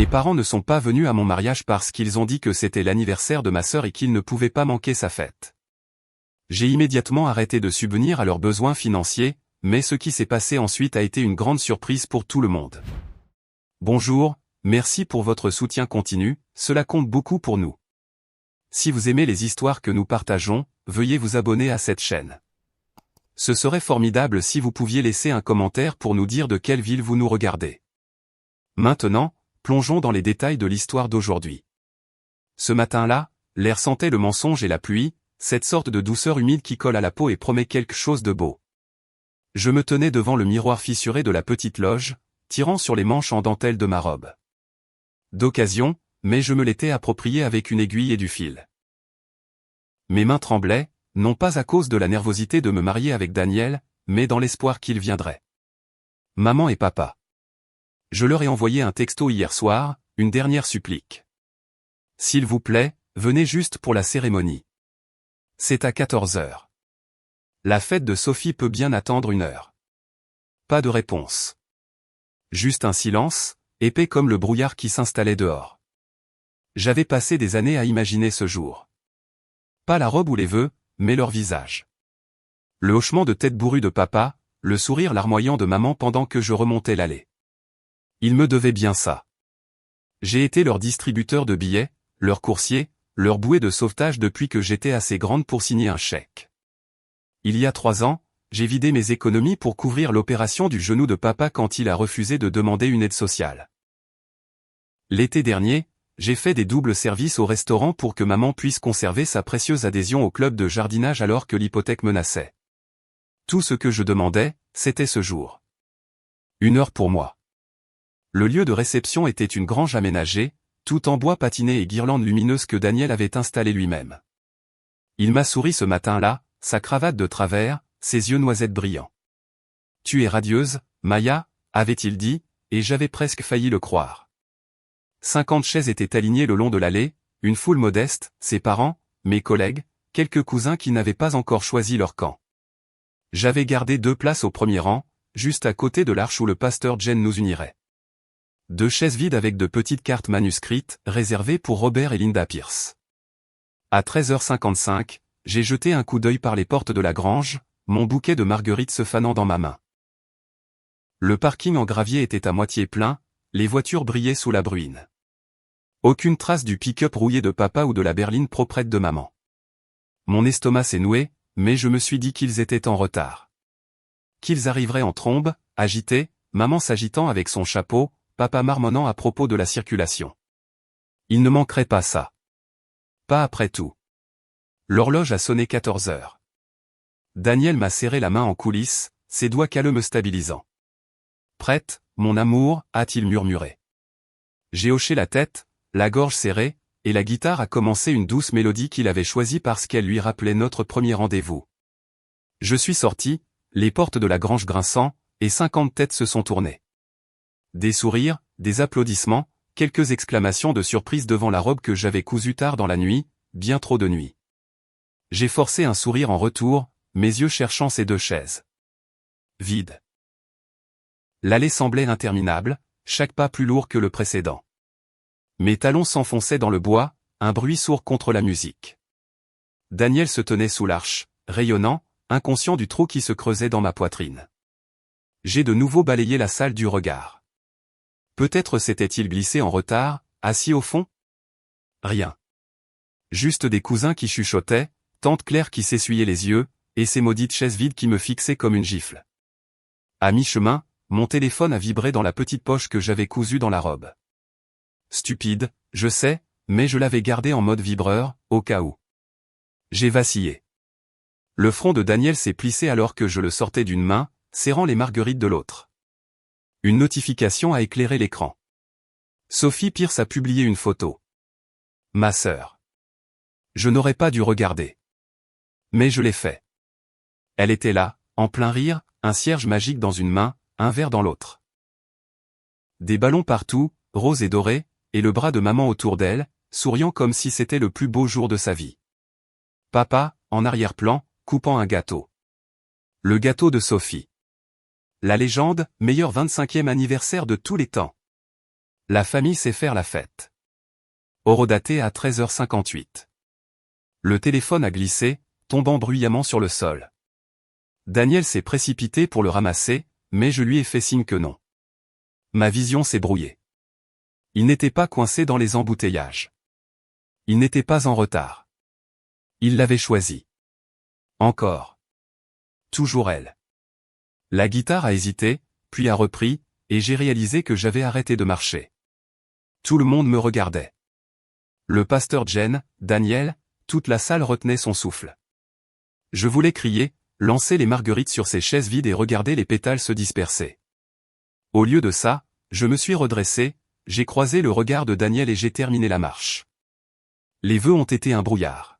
Mes parents ne sont pas venus à mon mariage parce qu'ils ont dit que c'était l'anniversaire de ma sœur et qu'ils ne pouvaient pas manquer sa fête. J'ai immédiatement arrêté de subvenir à leurs besoins financiers, mais ce qui s'est passé ensuite a été une grande surprise pour tout le monde. Bonjour, merci pour votre soutien continu, cela compte beaucoup pour nous. Si vous aimez les histoires que nous partageons, veuillez vous abonner à cette chaîne. Ce serait formidable si vous pouviez laisser un commentaire pour nous dire de quelle ville vous nous regardez. Maintenant, plongeons dans les détails de l'histoire d'aujourd'hui. Ce matin-là, l'air sentait le mensonge et la pluie, cette sorte de douceur humide qui colle à la peau et promet quelque chose de beau. Je me tenais devant le miroir fissuré de la petite loge, tirant sur les manches en dentelle de ma robe. D'occasion, mais je me l'étais approprié avec une aiguille et du fil. Mes mains tremblaient, non pas à cause de la nervosité de me marier avec Daniel, mais dans l'espoir qu'il viendrait. Maman et papa. Je leur ai envoyé un texto hier soir, une dernière supplique. S'il vous plaît, venez juste pour la cérémonie. C'est à 14 heures. La fête de Sophie peut bien attendre 1 heure. Pas de réponse. Juste un silence, épais comme le brouillard qui s'installait dehors. J'avais passé des années à imaginer ce jour. Pas la robe ou les vœux, mais leur visage. Le hochement de tête bourru de papa, le sourire larmoyant de maman pendant que je remontais l'allée. Ils me devaient bien ça. J'ai été leur distributeur de billets, leur coursier, leur bouée de sauvetage depuis que j'étais assez grande pour signer un chèque. Il y a 3 ans, j'ai vidé mes économies pour couvrir l'opération du genou de papa quand il a refusé de demander une aide sociale. L'été dernier, j'ai fait des doubles services au restaurant pour que maman puisse conserver sa précieuse adhésion au club de jardinage alors que l'hypothèque menaçait. Tout ce que je demandais, c'était ce jour. 1 heure pour moi. Le lieu de réception était une grange aménagée, tout en bois patiné et guirlandes lumineuses que Daniel avait installées lui-même. Il m'a souri ce matin-là, sa cravate de travers, ses yeux noisettes brillants. « Tu es radieuse, Maya » avait-il dit, et j'avais presque failli le croire. 50 chaises étaient alignées le long de l'allée, une foule modeste, ses parents, mes collègues, quelques cousins qui n'avaient pas encore choisi leur camp. J'avais gardé 2 places au premier rang, juste à côté de l'arche où le pasteur Jen nous unirait. 2 chaises vides avec de petites cartes manuscrites, réservées pour Robert et Linda Pierce. À 13h55, j'ai jeté un coup d'œil par les portes de la grange, mon bouquet de marguerites se fanant dans ma main. Le parking en gravier était à moitié plein, les voitures brillaient sous la bruine. Aucune trace du pick-up rouillé de papa ou de la berline proprette de maman. Mon estomac s'est noué, mais je me suis dit qu'ils étaient en retard. Qu'ils arriveraient en trombe, agités, maman s'agitant avec son chapeau, papa marmonnant à propos de la circulation. Il ne manquerait pas ça. Pas après tout. L'horloge a sonné 14 heures. Daniel m'a serré la main en coulisses, ses doigts calleux me stabilisant. « Prête, mon amour » a-t-il murmuré. J'ai hoché la tête, la gorge serrée, et la guitare a commencé une douce mélodie qu'il avait choisie parce qu'elle lui rappelait notre premier rendez-vous. Je suis sorti, les portes de la grange grinçant, et 50 têtes se sont tournées. Des sourires, des applaudissements, quelques exclamations de surprise devant la robe que j'avais cousue tard dans la nuit, bien trop de nuit. J'ai forcé un sourire en retour, mes yeux cherchant ces 2 chaises. Vide. L'allée semblait interminable, chaque pas plus lourd que le précédent. Mes talons s'enfonçaient dans le bois, un bruit sourd contre la musique. Daniel se tenait sous l'arche, rayonnant, inconscient du trou qui se creusait dans ma poitrine. J'ai de nouveau balayé la salle du regard. Peut-être s'était-il glissé en retard, assis au fond? Rien. Juste des cousins qui chuchotaient, tante Claire qui s'essuyait les yeux, et ces maudites chaises vides qui me fixaient comme une gifle. À mi-chemin, mon téléphone a vibré dans la petite poche que j'avais cousue dans la robe. Stupide, je sais, mais je l'avais gardé en mode vibreur, au cas où. J'ai vacillé. Le front de Daniel s'est plissé alors que je le sortais d'une main, serrant les marguerites de l'autre. Une notification a éclairé l'écran. Sophie Pierce a publié une photo. Ma sœur. Je n'aurais pas dû regarder. Mais je l'ai fait. Elle était là, en plein rire, un cierge magique dans une main, un verre dans l'autre. Des ballons partout, roses et dorés, et le bras de maman autour d'elle, souriant comme si c'était le plus beau jour de sa vie. Papa, en arrière-plan, coupant un gâteau. Le gâteau de Sophie. La légende, meilleur 25e anniversaire de tous les temps. La famille sait faire la fête. Horodaté à 13h58. Le téléphone a glissé, tombant bruyamment sur le sol. Daniel s'est précipité pour le ramasser, mais je lui ai fait signe que non. Ma vision s'est brouillée. Il n'était pas coincé dans les embouteillages. Il n'était pas en retard. Il l'avait choisi. Encore. Toujours elle. La guitare a hésité, puis a repris, et j'ai réalisé que j'avais arrêté de marcher. Tout le monde me regardait. Le pasteur Jen, Daniel, toute la salle retenait son souffle. Je voulais crier, lancer les marguerites sur ces chaises vides et regarder les pétales se disperser. Au lieu de ça, je me suis redressé, j'ai croisé le regard de Daniel et j'ai terminé la marche. Les vœux ont été un brouillard.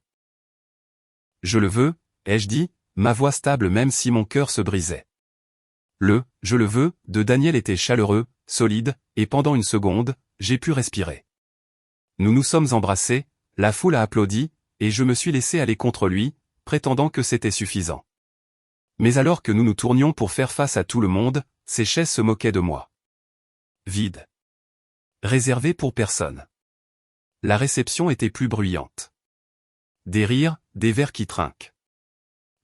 Je le veux, ai-je dit, ma voix stable même si mon cœur se brisait. Je le veux, de Daniel était chaleureux, solide, et pendant une seconde, j'ai pu respirer. Nous nous sommes embrassés, la foule a applaudi, et je me suis laissé aller contre lui, prétendant que c'était suffisant. Mais alors que nous nous tournions pour faire face à tout le monde, ces chaises se moquaient de moi. Vide. Réservé pour personne. La réception était plus bruyante. Des rires, des verres qui trinquent.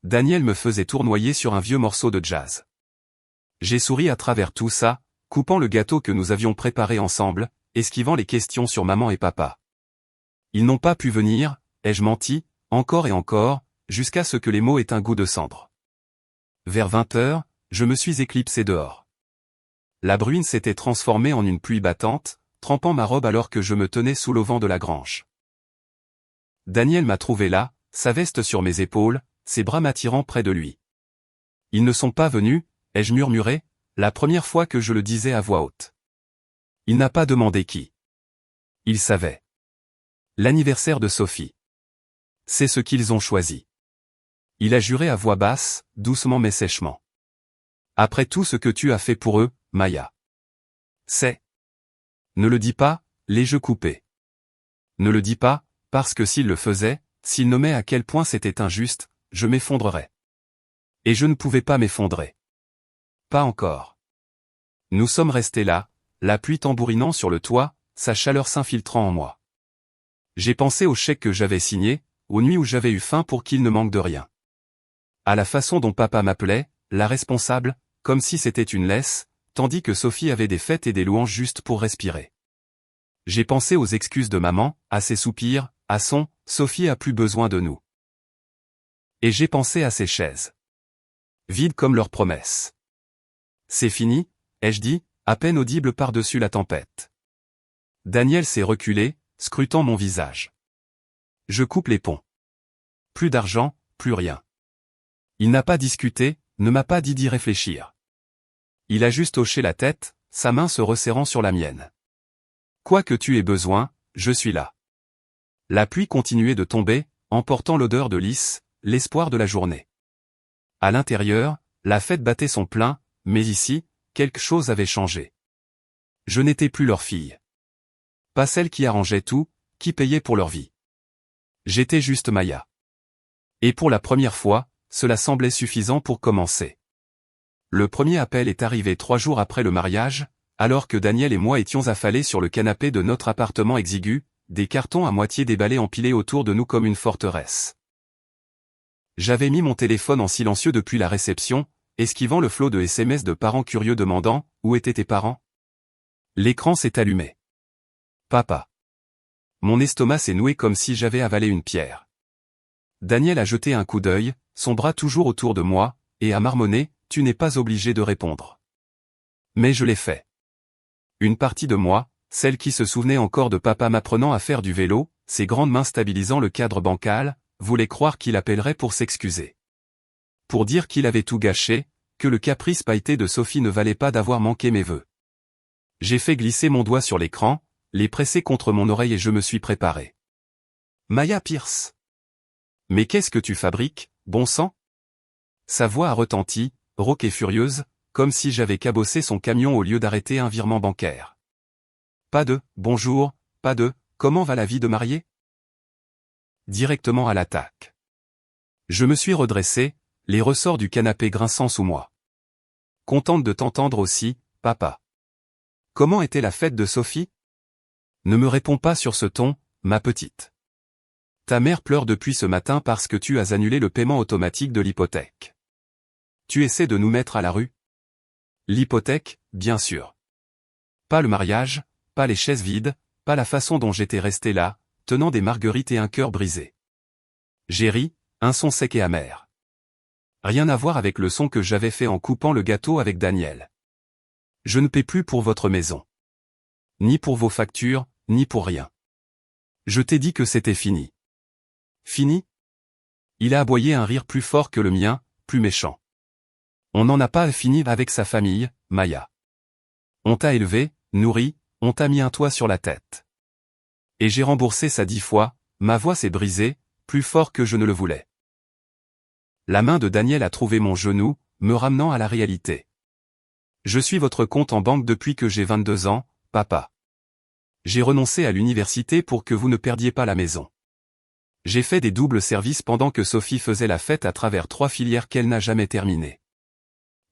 Daniel me faisait tournoyer sur un vieux morceau de jazz. J'ai souri à travers tout ça, coupant le gâteau que nous avions préparé ensemble, esquivant les questions sur maman et papa. Ils n'ont pas pu venir, ai-je menti, encore et encore, jusqu'à ce que les mots aient un goût de cendre. Vers 20h, je me suis éclipsé dehors. La bruine s'était transformée en une pluie battante, trempant ma robe alors que je me tenais sous l'auvent de la grange. Daniel m'a trouvé là, sa veste sur mes épaules, ses bras m'attirant près de lui. Ils ne sont pas venus, ai-je murmuré, la première fois que je le disais à voix haute. Il n'a pas demandé qui. Il savait. L'anniversaire de Sophie. C'est ce qu'ils ont choisi. Il a juré à voix basse, doucement mais sèchement. Après tout ce que tu as fait pour eux, Maya. C'est. Ne le dis pas, les jeux coupés. Ne le dis pas, parce que s'il le faisait, s'il nommait à quel point c'était injuste, je m'effondrerais. Et je ne pouvais pas m'effondrer. Pas encore. Nous sommes restés là, la pluie tambourinant sur le toit, sa chaleur s'infiltrant en moi. J'ai pensé au chèque que j'avais signé, aux nuits où j'avais eu faim pour qu'il ne manque de rien. À la façon dont papa m'appelait, la responsable, comme si c'était une laisse, tandis que Sophie avait des fêtes et des louanges juste pour respirer. J'ai pensé aux excuses de maman, à ses soupirs, à son « Sophie a plus besoin de nous ». Et j'ai pensé à ces chaises. Vides comme leurs promesses. C'est fini, ai-je dit, à peine audible par-dessus la tempête. Daniel s'est reculé, scrutant mon visage. Je coupe les ponts. Plus d'argent, plus rien. Il n'a pas discuté, ne m'a pas dit d'y réfléchir. Il a juste hoché la tête, sa main se resserrant sur la mienne. Quoi que tu aies besoin, je suis là. La pluie continuait de tomber, emportant l'odeur de lys, l'espoir de la journée. À l'intérieur, la fête battait son plein, mais ici, quelque chose avait changé. Je n'étais plus leur fille. Pas celle qui arrangeait tout, qui payait pour leur vie. J'étais juste Maya. Et pour la première fois, cela semblait suffisant pour commencer. Le premier appel est arrivé 3 jours après le mariage, alors que Daniel et moi étions affalés sur le canapé de notre appartement exigu, des cartons à moitié déballés empilés autour de nous comme une forteresse. J'avais mis mon téléphone en silencieux depuis la réception, esquivant le flot de SMS de parents curieux demandant « Où étaient tes parents ?» L'écran s'est allumé. Papa. Mon estomac s'est noué comme si j'avais avalé une pierre. Daniel a jeté un coup d'œil, son bras toujours autour de moi, et a marmonné « Tu n'es pas obligé de répondre. » Mais je l'ai fait. Une partie de moi, celle qui se souvenait encore de papa m'apprenant à faire du vélo, ses grandes mains stabilisant le cadre bancal, voulait croire qu'il appellerait pour s'excuser. Pour dire qu'il avait tout gâché, que le caprice pailleté de Sophie ne valait pas d'avoir manqué mes vœux. J'ai fait glisser mon doigt sur l'écran, les presser contre mon oreille et je me suis préparé. Maya Pierce. Mais qu'est-ce que tu fabriques, bon sang? Sa voix a retenti, rauque et furieuse, comme si j'avais cabossé son camion au lieu d'arrêter un virement bancaire. Pas de « bonjour », pas de « comment va la vie de mariée ?» Directement à l'attaque. Je me suis redressé, les ressorts du canapé grinçant sous moi. Contente de t'entendre aussi, papa. Comment était la fête de Sophie? Ne me réponds pas sur ce ton, ma petite. Ta mère pleure depuis ce matin parce que tu as annulé le paiement automatique de l'hypothèque. Tu essaies de nous mettre à la rue? L'hypothèque, bien sûr. Pas le mariage, pas les chaises vides, pas la façon dont j'étais resté là, tenant des marguerites et un cœur brisé. J'ai ri, un son sec et amer. Rien à voir avec le son que j'avais fait en coupant le gâteau avec Daniel. Je ne paie plus pour votre maison. Ni pour vos factures, ni pour rien. Je t'ai dit que c'était fini. Fini? Il a aboyé un rire plus fort que le mien, plus méchant. On n'en a pas fini avec sa famille, Maya. On t'a élevé, nourri, on t'a mis un toit sur la tête. Et j'ai remboursé ça 10 fois, ma voix s'est brisée, plus fort que je ne le voulais. La main de Daniel a trouvé mon genou, me ramenant à la réalité. Je suis votre compte en banque depuis que j'ai 22 ans, papa. J'ai renoncé à l'université pour que vous ne perdiez pas la maison. J'ai fait des doubles services pendant que Sophie faisait la fête à travers 3 filières qu'elle n'a jamais terminées.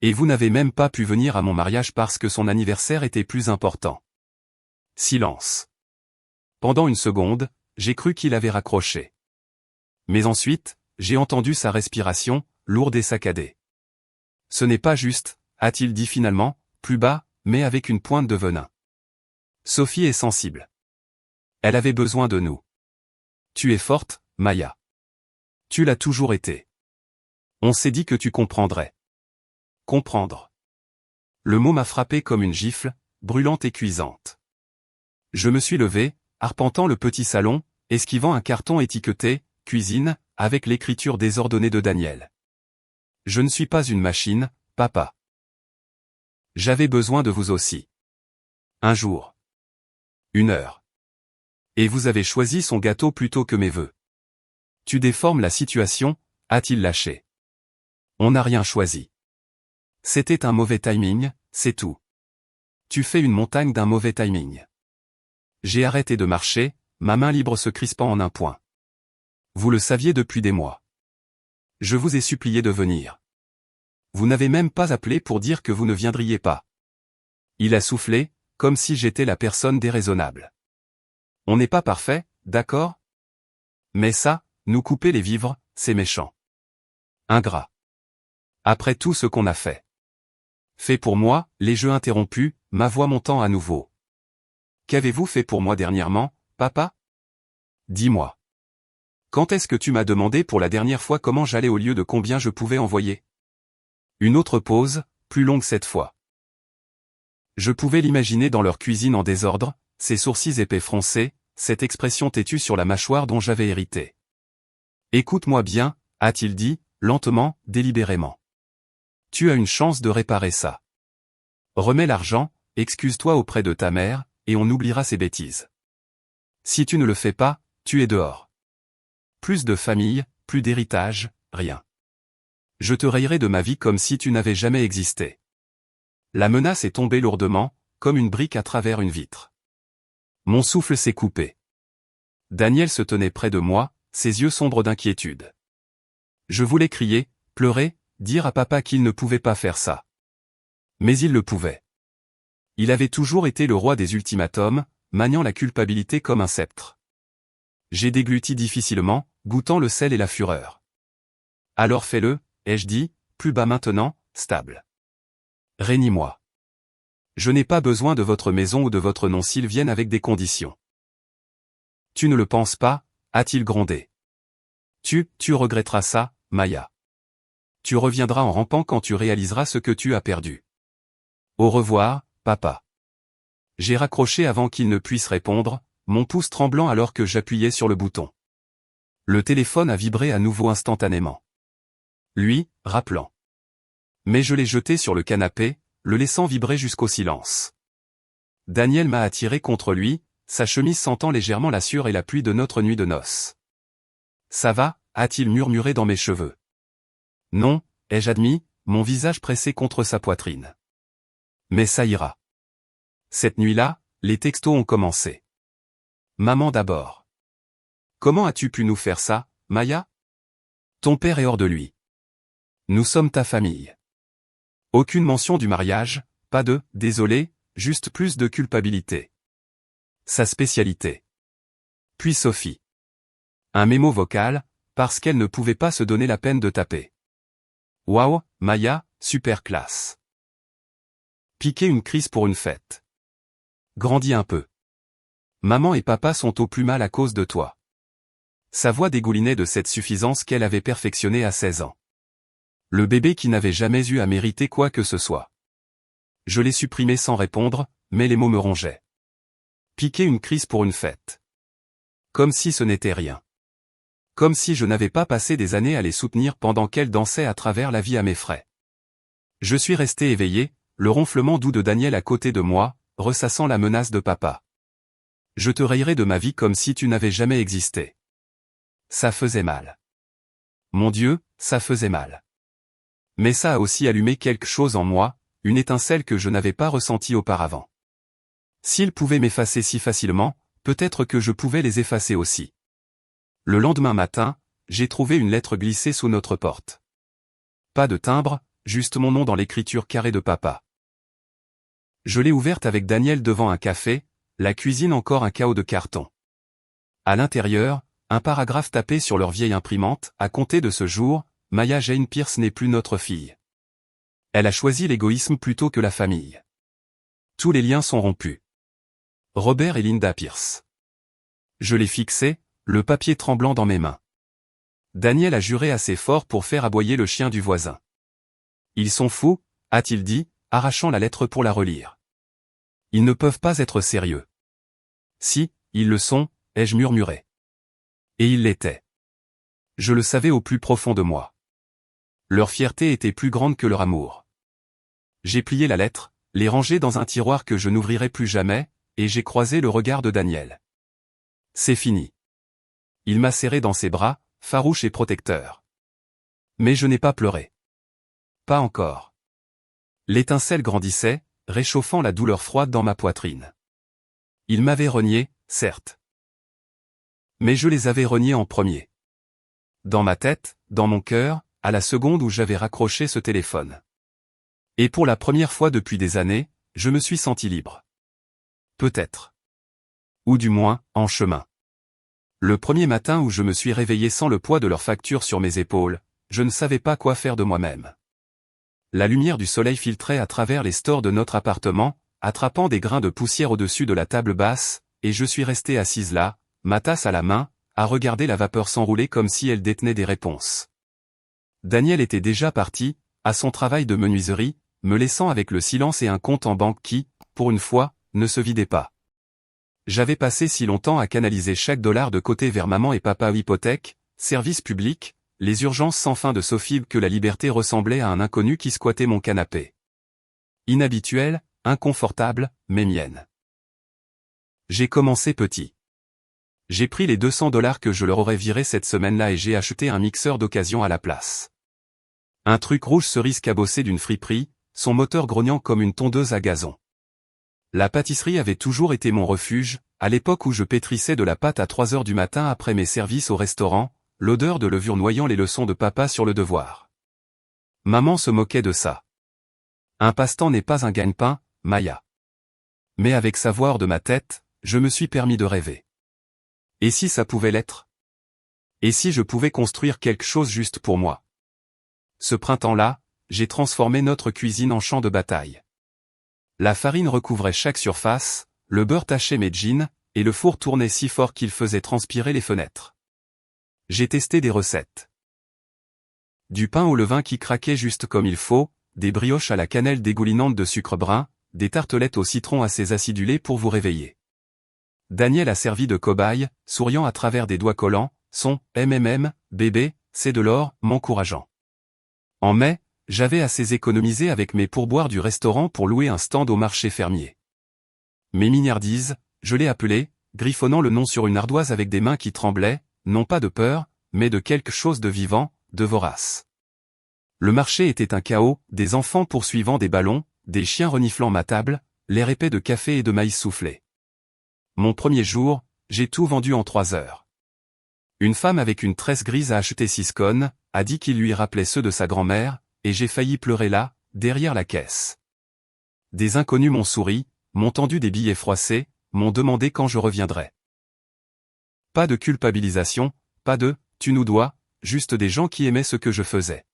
Et vous n'avez même pas pu venir à mon mariage parce que son anniversaire était plus important. Silence. Pendant une seconde, j'ai cru qu'il avait raccroché. Mais ensuite, j'ai entendu sa respiration, lourde et saccadée. Ce n'est pas juste, a-t-il dit finalement, plus bas, mais avec une pointe de venin. Sophie est sensible. Elle avait besoin de nous. Tu es forte, Maya. Tu l'as toujours été. On s'est dit que tu comprendrais. Comprendre. Le mot m'a frappé comme une gifle, brûlante et cuisante. Je me suis levé, arpentant le petit salon, esquivant un carton étiqueté « Cuisine » avec l'écriture désordonnée de Daniel. Je ne suis pas une machine, papa. J'avais besoin de vous aussi. Un jour. Une heure. Et vous avez choisi son gâteau plutôt que mes vœux. Tu déformes la situation, a-t-il lâché. On n'a rien choisi. C'était un mauvais timing, c'est tout. Tu fais une montagne d'un mauvais timing. J'ai arrêté de marcher, ma main libre se crispant en un point. Vous le saviez depuis des mois. Je vous ai supplié de venir. Vous n'avez même pas appelé pour dire que vous ne viendriez pas. Il a soufflé, comme si j'étais la personne déraisonnable. On n'est pas parfait, d'accord? Mais ça, nous couper les vivres, c'est méchant. Ingrat. Après tout ce qu'on a fait. Fait pour moi, les jeux interrompus, ma voix montant à nouveau. Qu'avez-vous fait pour moi dernièrement, papa? Dis-moi. Quand est-ce que tu m'as demandé pour la dernière fois comment j'allais au lieu de combien je pouvais envoyer? Une autre pause, plus longue cette fois. Je pouvais l'imaginer dans leur cuisine en désordre, ses sourcils épais froncés, cette expression têtue sur la mâchoire dont j'avais hérité. Écoute-moi bien, a-t-il dit, lentement, délibérément. Tu as une chance de réparer ça. Remets l'argent, excuse-toi auprès de ta mère, et on oubliera ces bêtises. Si tu ne le fais pas, tu es dehors. Plus de famille, plus d'héritage, rien. Je te rayerai de ma vie comme si tu n'avais jamais existé. La menace est tombée lourdement, comme une brique à travers une vitre. Mon souffle s'est coupé. Daniel se tenait près de moi, ses yeux sombres d'inquiétude. Je voulais crier, pleurer, dire à papa qu'il ne pouvait pas faire ça. Mais il le pouvait. Il avait toujours été le roi des ultimatums, maniant la culpabilité comme un sceptre. J'ai dégluti difficilement, goûtant le sel et la fureur. Alors fais-le, ai-je dit, plus bas maintenant, stable. Réunis-moi. Je n'ai pas besoin de votre maison ou de votre nom s'ils viennent avec des conditions. Tu ne le penses pas, a-t-il grondé. Tu regretteras ça, Maya. Tu reviendras en rampant quand tu réaliseras ce que tu as perdu. Au revoir, papa. J'ai raccroché avant qu'il ne puisse répondre, mon pouce tremblant alors que j'appuyais sur le bouton. Le téléphone a vibré à nouveau instantanément. Lui, rappelant. Mais je l'ai jeté sur le canapé, le laissant vibrer jusqu'au silence. Daniel m'a attiré contre lui, sa chemise sentant légèrement la sueur et la pluie de notre nuit de noces. Ça va, a-t-il murmuré dans mes cheveux. Non, ai-je admis, mon visage pressé contre sa poitrine. Mais ça ira. Cette nuit-là, les textos ont commencé. Maman d'abord. Comment as-tu pu nous faire ça, Maya? Ton père est hors de lui. Nous sommes ta famille. Aucune mention du mariage, pas de « désolé, juste plus de culpabilité. Sa spécialité. Puis Sophie. Un mémo vocal, parce qu'elle ne pouvait pas se donner la peine de taper. Waouh, Maya, super classe. Piquer une crise pour une fête. Grandis un peu. Maman et papa sont au plus mal à cause de toi. Sa voix dégoulinait de cette suffisance qu'elle avait perfectionnée à 16 ans. Le bébé qui n'avait jamais eu à mériter quoi que ce soit. Je l'ai supprimé sans répondre, mais les mots me rongeaient. Piquer une crise pour une fête. Comme si ce n'était rien. Comme si je n'avais pas passé des années à les soutenir pendant qu'elles dansaient à travers la vie à mes frais. Je suis resté éveillé, le ronflement doux de Daniel à côté de moi, ressassant la menace de papa. Je te rayerai de ma vie comme si tu n'avais jamais existé. Ça faisait mal. Mon Dieu, ça faisait mal. Mais ça a aussi allumé quelque chose en moi, une étincelle que je n'avais pas ressentie auparavant. S'ils pouvaient m'effacer si facilement, peut-être que je pouvais les effacer aussi. Le lendemain matin, j'ai trouvé une lettre glissée sous notre porte. Pas de timbre, juste mon nom dans l'écriture carrée de papa. Je l'ai ouverte avec Daniel devant un café, la cuisine encore un chaos de carton. À l'intérieur, un paragraphe tapé sur leur vieille imprimante, à compter de ce jour, Maya Jane Pierce n'est plus notre fille. Elle a choisi l'égoïsme plutôt que la famille. Tous les liens sont rompus. Robert et Linda Pierce. Je l'ai fixé, le papier tremblant dans mes mains. Daniel a juré assez fort pour faire aboyer le chien du voisin. Ils sont fous, a-t-il dit, arrachant la lettre pour la relire. Ils ne peuvent pas être sérieux. Si, ils le sont, ai-je murmuré. Et ils l'étaient. Je le savais au plus profond de moi. Leur fierté était plus grande que leur amour. J'ai plié la lettre, l'ai rangée dans un tiroir que je n'ouvrirai plus jamais, et j'ai croisé le regard de Daniel. C'est fini. Il m'a serré dans ses bras, farouche et protecteur. Mais je n'ai pas pleuré. Pas encore. L'étincelle grandissait, réchauffant la douleur froide dans ma poitrine. Il m'avait renié, certes. Mais je les avais reniés en premier. Dans ma tête, dans mon cœur, à la seconde où j'avais raccroché ce téléphone. Et pour la première fois depuis des années, je me suis senti libre. Peut-être. Ou du moins, en chemin. Le premier matin où je me suis réveillé sans le poids de leurs factures sur mes épaules, je ne savais pas quoi faire de moi-même. La lumière du soleil filtrait à travers les stores de notre appartement, attrapant des grains de poussière au-dessus de la table basse, et je suis resté assise là, ma tasse à la main, à regarder la vapeur s'enrouler comme si elle détenait des réponses. Daniel était déjà parti, à son travail de menuiserie, me laissant avec le silence et un compte en banque qui, pour une fois, ne se vidait pas. J'avais passé si longtemps à canaliser chaque dollar de côté vers maman et papa ou hypothèque, service public, les urgences sans fin de Sophie que la liberté ressemblait à un inconnu qui squattait mon canapé. Inhabituel, inconfortable, mais mienne. J'ai commencé petit. J'ai pris les 200 $ que je leur aurais virés cette semaine-là et j'ai acheté un mixeur d'occasion à la place. Un truc rouge cerise cabossé d'une friperie, son moteur grognant comme une tondeuse à gazon. La pâtisserie avait toujours été mon refuge, à l'époque où je pétrissais de la pâte à 3 heures du matin après mes services au restaurant, l'odeur de levure noyant les leçons de papa sur le devoir. Maman se moquait de ça. Un passe-temps n'est pas un gagne-pain, Maya. Mais avec sa voix hors de ma tête, je me suis permis de rêver. Et si ça pouvait l'être? Et si je pouvais construire quelque chose juste pour moi? Ce printemps-là, j'ai transformé notre cuisine en champ de bataille. La farine recouvrait chaque surface, le beurre tachait mes jeans, et le four tournait si fort qu'il faisait transpirer les fenêtres. J'ai testé des recettes. Du pain au levain qui craquait juste comme il faut, des brioches à la cannelle dégoulinante de sucre brun, des tartelettes au citron assez acidulées pour vous réveiller. Daniel a servi de cobaye, souriant à travers des doigts collants, son « bébé, c'est de l'or » m'encourageant. En mai, j'avais assez économisé avec mes pourboires du restaurant pour louer un stand au marché fermier. Mes mignardises, je l'ai appelé, griffonnant le nom sur une ardoise avec des mains qui tremblaient, non pas de peur, mais de quelque chose de vivant, de vorace. Le marché était un chaos, des enfants poursuivant des ballons, des chiens reniflant ma table, l'air épais de café et de maïs soufflé. Mon premier jour, j'ai tout vendu en 3 heures. Une femme avec une tresse grise a acheté 6 cônes, a dit qu'il lui rappelait ceux de sa grand-mère, et j'ai failli pleurer là, derrière la caisse. Des inconnus m'ont souri, m'ont tendu des billets froissés, m'ont demandé quand je reviendrais. Pas de culpabilisation, pas de « tu nous dois », juste des gens qui aimaient ce que je faisais.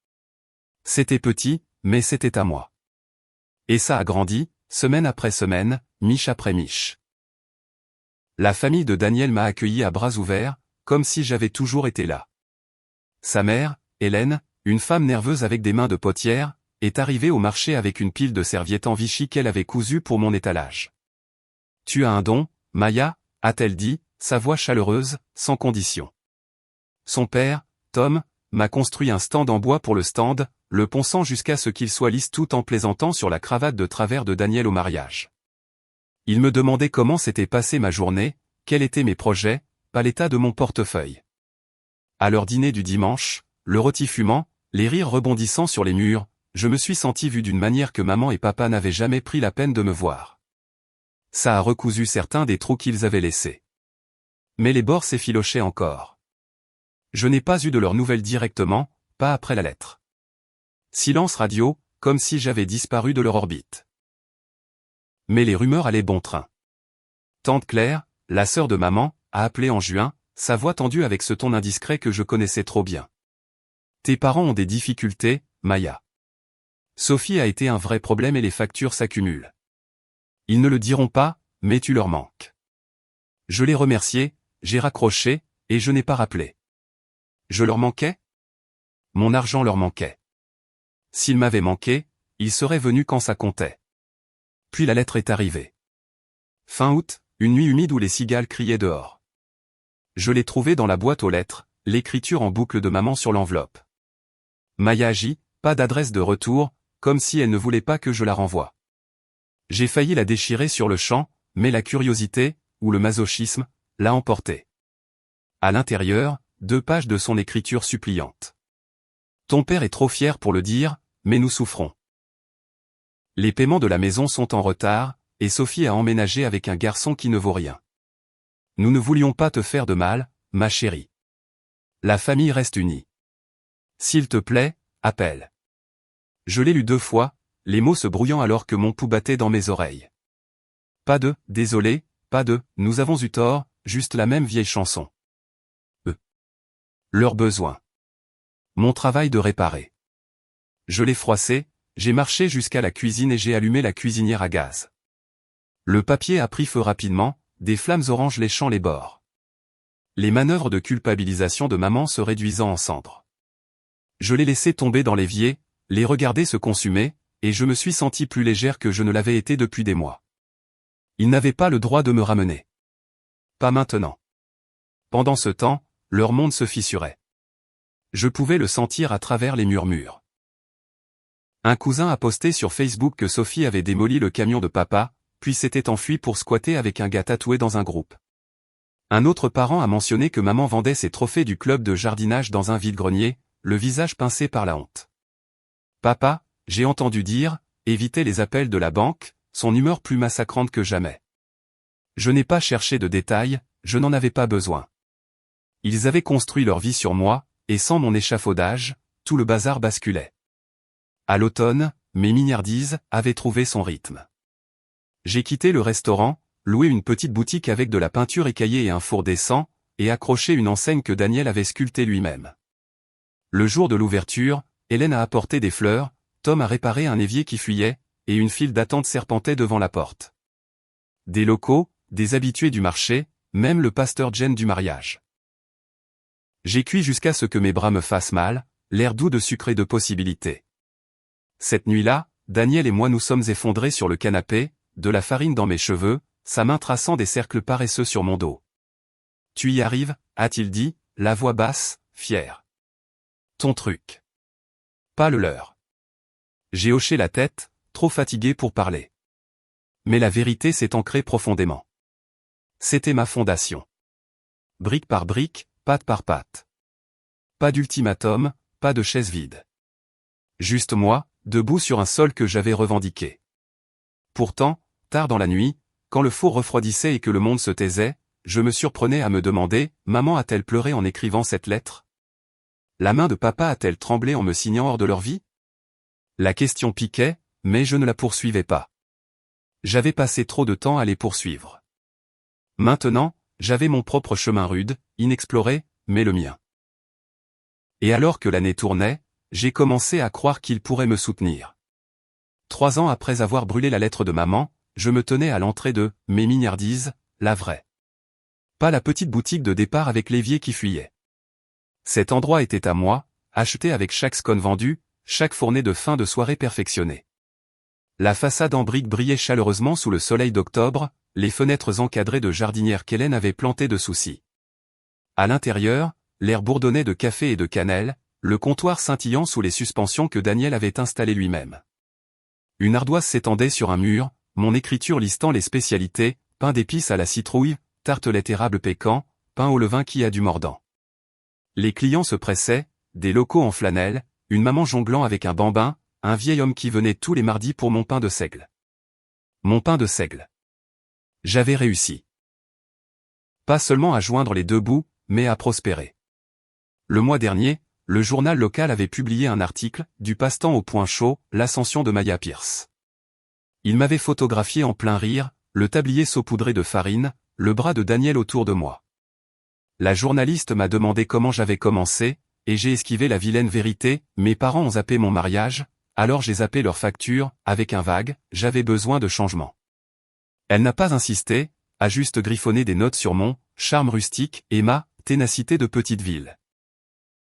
C'était petit, mais c'était à moi. Et ça a grandi, semaine après semaine, miche après miche. La famille de Daniel m'a accueilli à bras ouverts, comme si j'avais toujours été là. Sa mère, Hélène, une femme nerveuse avec des mains de potière, est arrivée au marché avec une pile de serviettes en Vichy qu'elle avait cousues pour mon étalage. « Tu as un don, Maya ?» a-t-elle dit, sa voix chaleureuse, sans condition. Son père, Tom, m'a construit un stand en bois pour le stand, le ponçant jusqu'à ce qu'il soit lisse tout en plaisantant sur la cravate de travers de Daniel au mariage. Il me demandait comment s'était passée ma journée, quels étaient mes projets, pas l'état de mon portefeuille. À leur dîner du dimanche, le rôti fumant, les rires rebondissant sur les murs, je me suis senti vu d'une manière que maman et papa n'avaient jamais pris la peine de me voir. Ça a recousu certains des trous qu'ils avaient laissés. Mais les bords s'effilochaient encore. Je n'ai pas eu de leurs nouvelles directement, pas après la lettre. Silence radio, comme si j'avais disparu de leur orbite. Mais les rumeurs allaient bon train. Tante Claire, la sœur de maman, a appelé en juin, sa voix tendue avec ce ton indiscret que je connaissais trop bien. Tes parents ont des difficultés, Maya. Sophie a été un vrai problème et les factures s'accumulent. Ils ne le diront pas, mais tu leur manques. Je l'ai remercié, j'ai raccroché, et je n'ai pas rappelé. Je leur manquais ? Mon argent leur manquait. S'il m'avait manqué, il serait venu quand ça comptait. Puis la lettre est arrivée. Fin août, une nuit humide où les cigales criaient dehors. Je l'ai trouvée dans la boîte aux lettres, l'écriture en boucle de maman sur l'enveloppe. Maya agit, pas d'adresse de retour, comme si elle ne voulait pas que je la renvoie. J'ai failli la déchirer sur le champ, mais la curiosité, ou le masochisme, l'a emporté. À l'intérieur, 2 pages de son écriture suppliante. Ton père est trop fier pour le dire, mais nous souffrons. Les paiements de la maison sont en retard, et Sophie a emménagé avec un garçon qui ne vaut rien. Nous ne voulions pas te faire de mal, ma chérie. La famille reste unie. S'il te plaît, appelle. Je l'ai lu 2 fois, les mots se brouillant alors que mon pouls battait dans mes oreilles. Pas de « désolé », pas de « nous avons eu tort », juste la même vieille chanson. Leurs besoins. Mon travail de réparer. Je l'ai froissé, j'ai marché jusqu'à la cuisine et j'ai allumé la cuisinière à gaz. Le papier a pris feu rapidement, des flammes oranges léchant les bords. Les manœuvres de culpabilisation de maman se réduisant en cendres. Je l'ai laissé tomber dans l'évier, les regarder se consumer, et je me suis senti plus légère que je ne l'avais été depuis des mois. Ils n'avaient pas le droit de me ramener. Pas maintenant. Pendant ce temps, leur monde se fissurait. Je pouvais le sentir à travers les murmures. Un cousin a posté sur Facebook que Sophie avait démoli le camion de papa, puis s'était enfui pour squatter avec un gars tatoué dans un groupe. Un autre parent a mentionné que maman vendait ses trophées du club de jardinage dans un vide-grenier, le visage pincé par la honte. Papa, j'ai entendu dire, évitez les appels de la banque, son humeur plus massacrante que jamais. Je n'ai pas cherché de détails, je n'en avais pas besoin. Ils avaient construit leur vie sur moi, et sans mon échafaudage, tout le bazar basculait. À l'automne, mes mignardises avaient trouvé son rythme. J'ai quitté le restaurant, loué une petite boutique avec de la peinture écaillée et un four décent, et accroché une enseigne que Daniel avait sculptée lui-même. Le jour de l'ouverture, Hélène a apporté des fleurs, Tom a réparé un évier qui fuyait, et une file d'attente serpentait devant la porte. Des locaux, des habitués du marché, même le pasteur Jen du mariage. J'ai cuit jusqu'à ce que mes bras me fassent mal, l'air doux de sucré de possibilités. Cette nuit-là, Daniel et moi nous sommes effondrés sur le canapé, de la farine dans mes cheveux, sa main traçant des cercles paresseux sur mon dos. « Tu y arrives ?» a-t-il dit, la voix basse, fière. « Ton truc. » Pas le leur. J'ai hoché la tête, trop fatigué pour parler. Mais la vérité s'est ancrée profondément. C'était ma fondation. Brique par brique, patte par patte. Pas d'ultimatum, pas de chaise vide. Juste moi, debout sur un sol que j'avais revendiqué. Pourtant, tard dans la nuit, quand le four refroidissait et que le monde se taisait, je me surprenais à me demander, maman a-t-elle pleuré en écrivant cette lettre ? La main de papa a-t-elle tremblé en me signant hors de leur vie ? La question piquait, mais je ne la poursuivais pas. J'avais passé trop de temps à les poursuivre. Maintenant, j'avais mon propre chemin rude, inexploré, mais le mien. Et alors que l'année tournait, j'ai commencé à croire qu'il pourrait me soutenir. 3 ans après avoir brûlé la lettre de maman, je me tenais à l'entrée de « Mes mignardises », la vraie. Pas la petite boutique de départ avec l'évier qui fuyait. Cet endroit était à moi, acheté avec chaque scone vendu, chaque fournée de fin de soirée perfectionnée. La façade en briques brillait chaleureusement sous le soleil d'octobre, les fenêtres encadrées de jardinières qu'Hélène avait plantées de soucis. À l'intérieur, l'air bourdonnait de café et de cannelle, le comptoir scintillant sous les suspensions que Daniel avait installées lui-même. Une ardoise s'étendait sur un mur, mon écriture listant les spécialités, pain d'épices à la citrouille, tartelette érable pécan, pain au levain qui a du mordant. Les clients se pressaient, des locaux en flanelle, une maman jonglant avec un bambin, un vieil homme qui venait tous les mardis pour mon pain de seigle. Mon pain de seigle. J'avais réussi. Pas seulement à joindre les deux bouts, mais à prospérer. Le mois dernier, le journal local avait publié un article, du passe-temps au point chaud, l'ascension de Maya Pierce. Il m'avait photographié en plein rire, le tablier saupoudré de farine, le bras de Daniel autour de moi. La journaliste m'a demandé comment j'avais commencé, et j'ai esquivé la vilaine vérité, mes parents ont zappé mon mariage, alors j'ai zappé leur facture, avec un vague, j'avais besoin de changement. Elle n'a pas insisté, a juste griffonné des notes sur mon charme rustique et ma ténacité de petite ville.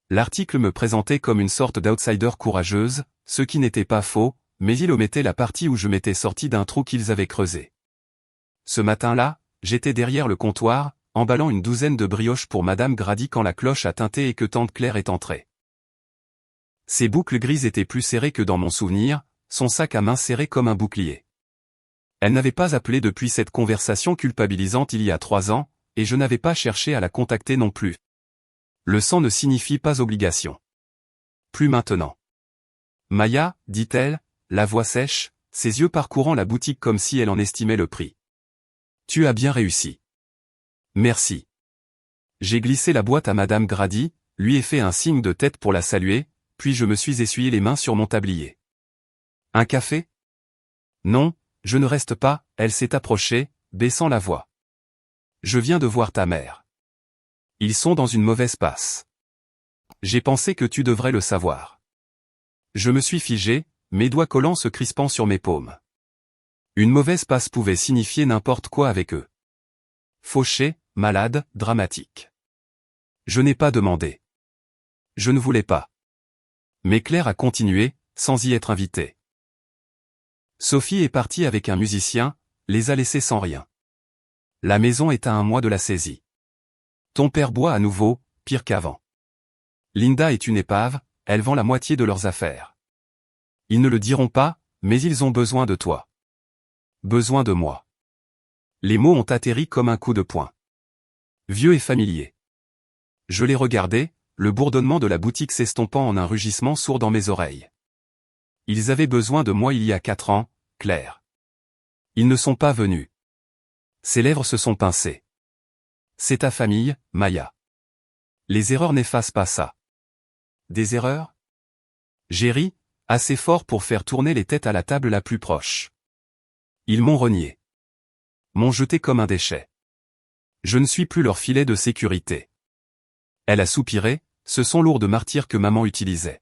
L'article me présentait comme une sorte d'outsider courageuse, ce qui n'était pas faux, mais il omettait la partie où je m'étais sorti d'un trou qu'ils avaient creusé. Ce matin-là, j'étais derrière le comptoir, emballant une douzaine de brioches pour Madame Grady quand la cloche a tinté et que tante Claire est entrée. Ses boucles grises étaient plus serrées que dans mon souvenir, son sac à main serré comme un bouclier. Elle n'avait pas appelé depuis cette conversation culpabilisante il y a 3 ans, et je n'avais pas cherché à la contacter non plus. Le sang ne signifie pas obligation. Plus maintenant. Maya, dit-elle, la voix sèche, ses yeux parcourant la boutique comme si elle en estimait le prix. Tu as bien réussi. Merci. J'ai glissé la boîte à Madame Grady, lui ai fait un signe de tête pour la saluer, puis je me suis essuyé les mains sur mon tablier. Un café? Non, je ne reste pas, elle s'est approchée, baissant la voix. Je viens de voir ta mère. Ils sont dans une mauvaise passe. J'ai pensé que tu devrais le savoir. Je me suis figé, mes doigts collants se crispant sur mes paumes. Une mauvaise passe pouvait signifier n'importe quoi avec eux. Fauché, malade, dramatique. Je n'ai pas demandé. Je ne voulais pas. Mais Claire a continué, sans y être invitée. Sophie est partie avec un musicien, les a laissés sans rien. La maison est à 1 mois de la saisie. Ton père boit à nouveau, pire qu'avant. Linda est une épave, elle vend la moitié de leurs affaires. Ils ne le diront pas, mais ils ont besoin de toi. Besoin de moi. Les mots ont atterri comme un coup de poing. Vieux et familier. Je les regardais, le bourdonnement de la boutique s'estompant en un rugissement sourd dans mes oreilles. Ils avaient besoin de moi il y a 4 ans, Claire. Ils ne sont pas venus. Ses lèvres se sont pincées. C'est ta famille, Maya. Les erreurs n'effacent pas ça. Des erreurs? J'ai ri, assez fort pour faire tourner les têtes à la table la plus proche. Ils m'ont renié. M'ont jeté comme un déchet. Je ne suis plus leur filet de sécurité. Elle a soupiré, ce son lourd de martyrs que maman utilisait.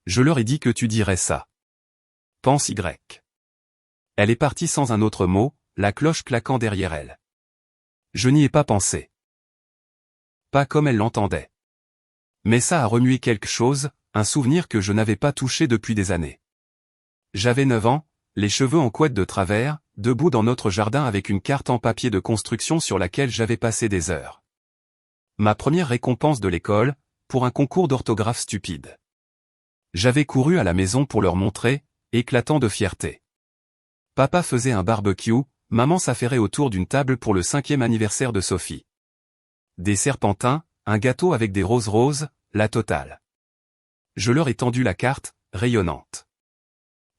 Je leur ai dit que tu dirais ça. Pense Y. Elle est partie sans un autre mot, la cloche claquant derrière elle. Je n'y ai pas pensé. Pas comme elle l'entendait. Mais ça a remué quelque chose, un souvenir que je n'avais pas touché depuis des années. J'avais 9 ans, les cheveux en couette de travers, debout dans notre jardin avec une carte en papier de construction sur laquelle j'avais passé des heures. Ma première récompense de l'école, pour un concours d'orthographe stupide. J'avais couru à la maison pour leur montrer, éclatant de fierté. Papa faisait un barbecue, maman s'affairait autour d'une table pour le 5e anniversaire de Sophie. Des serpentins, un gâteau avec des roses roses, la totale. Je leur ai tendu la carte, rayonnante.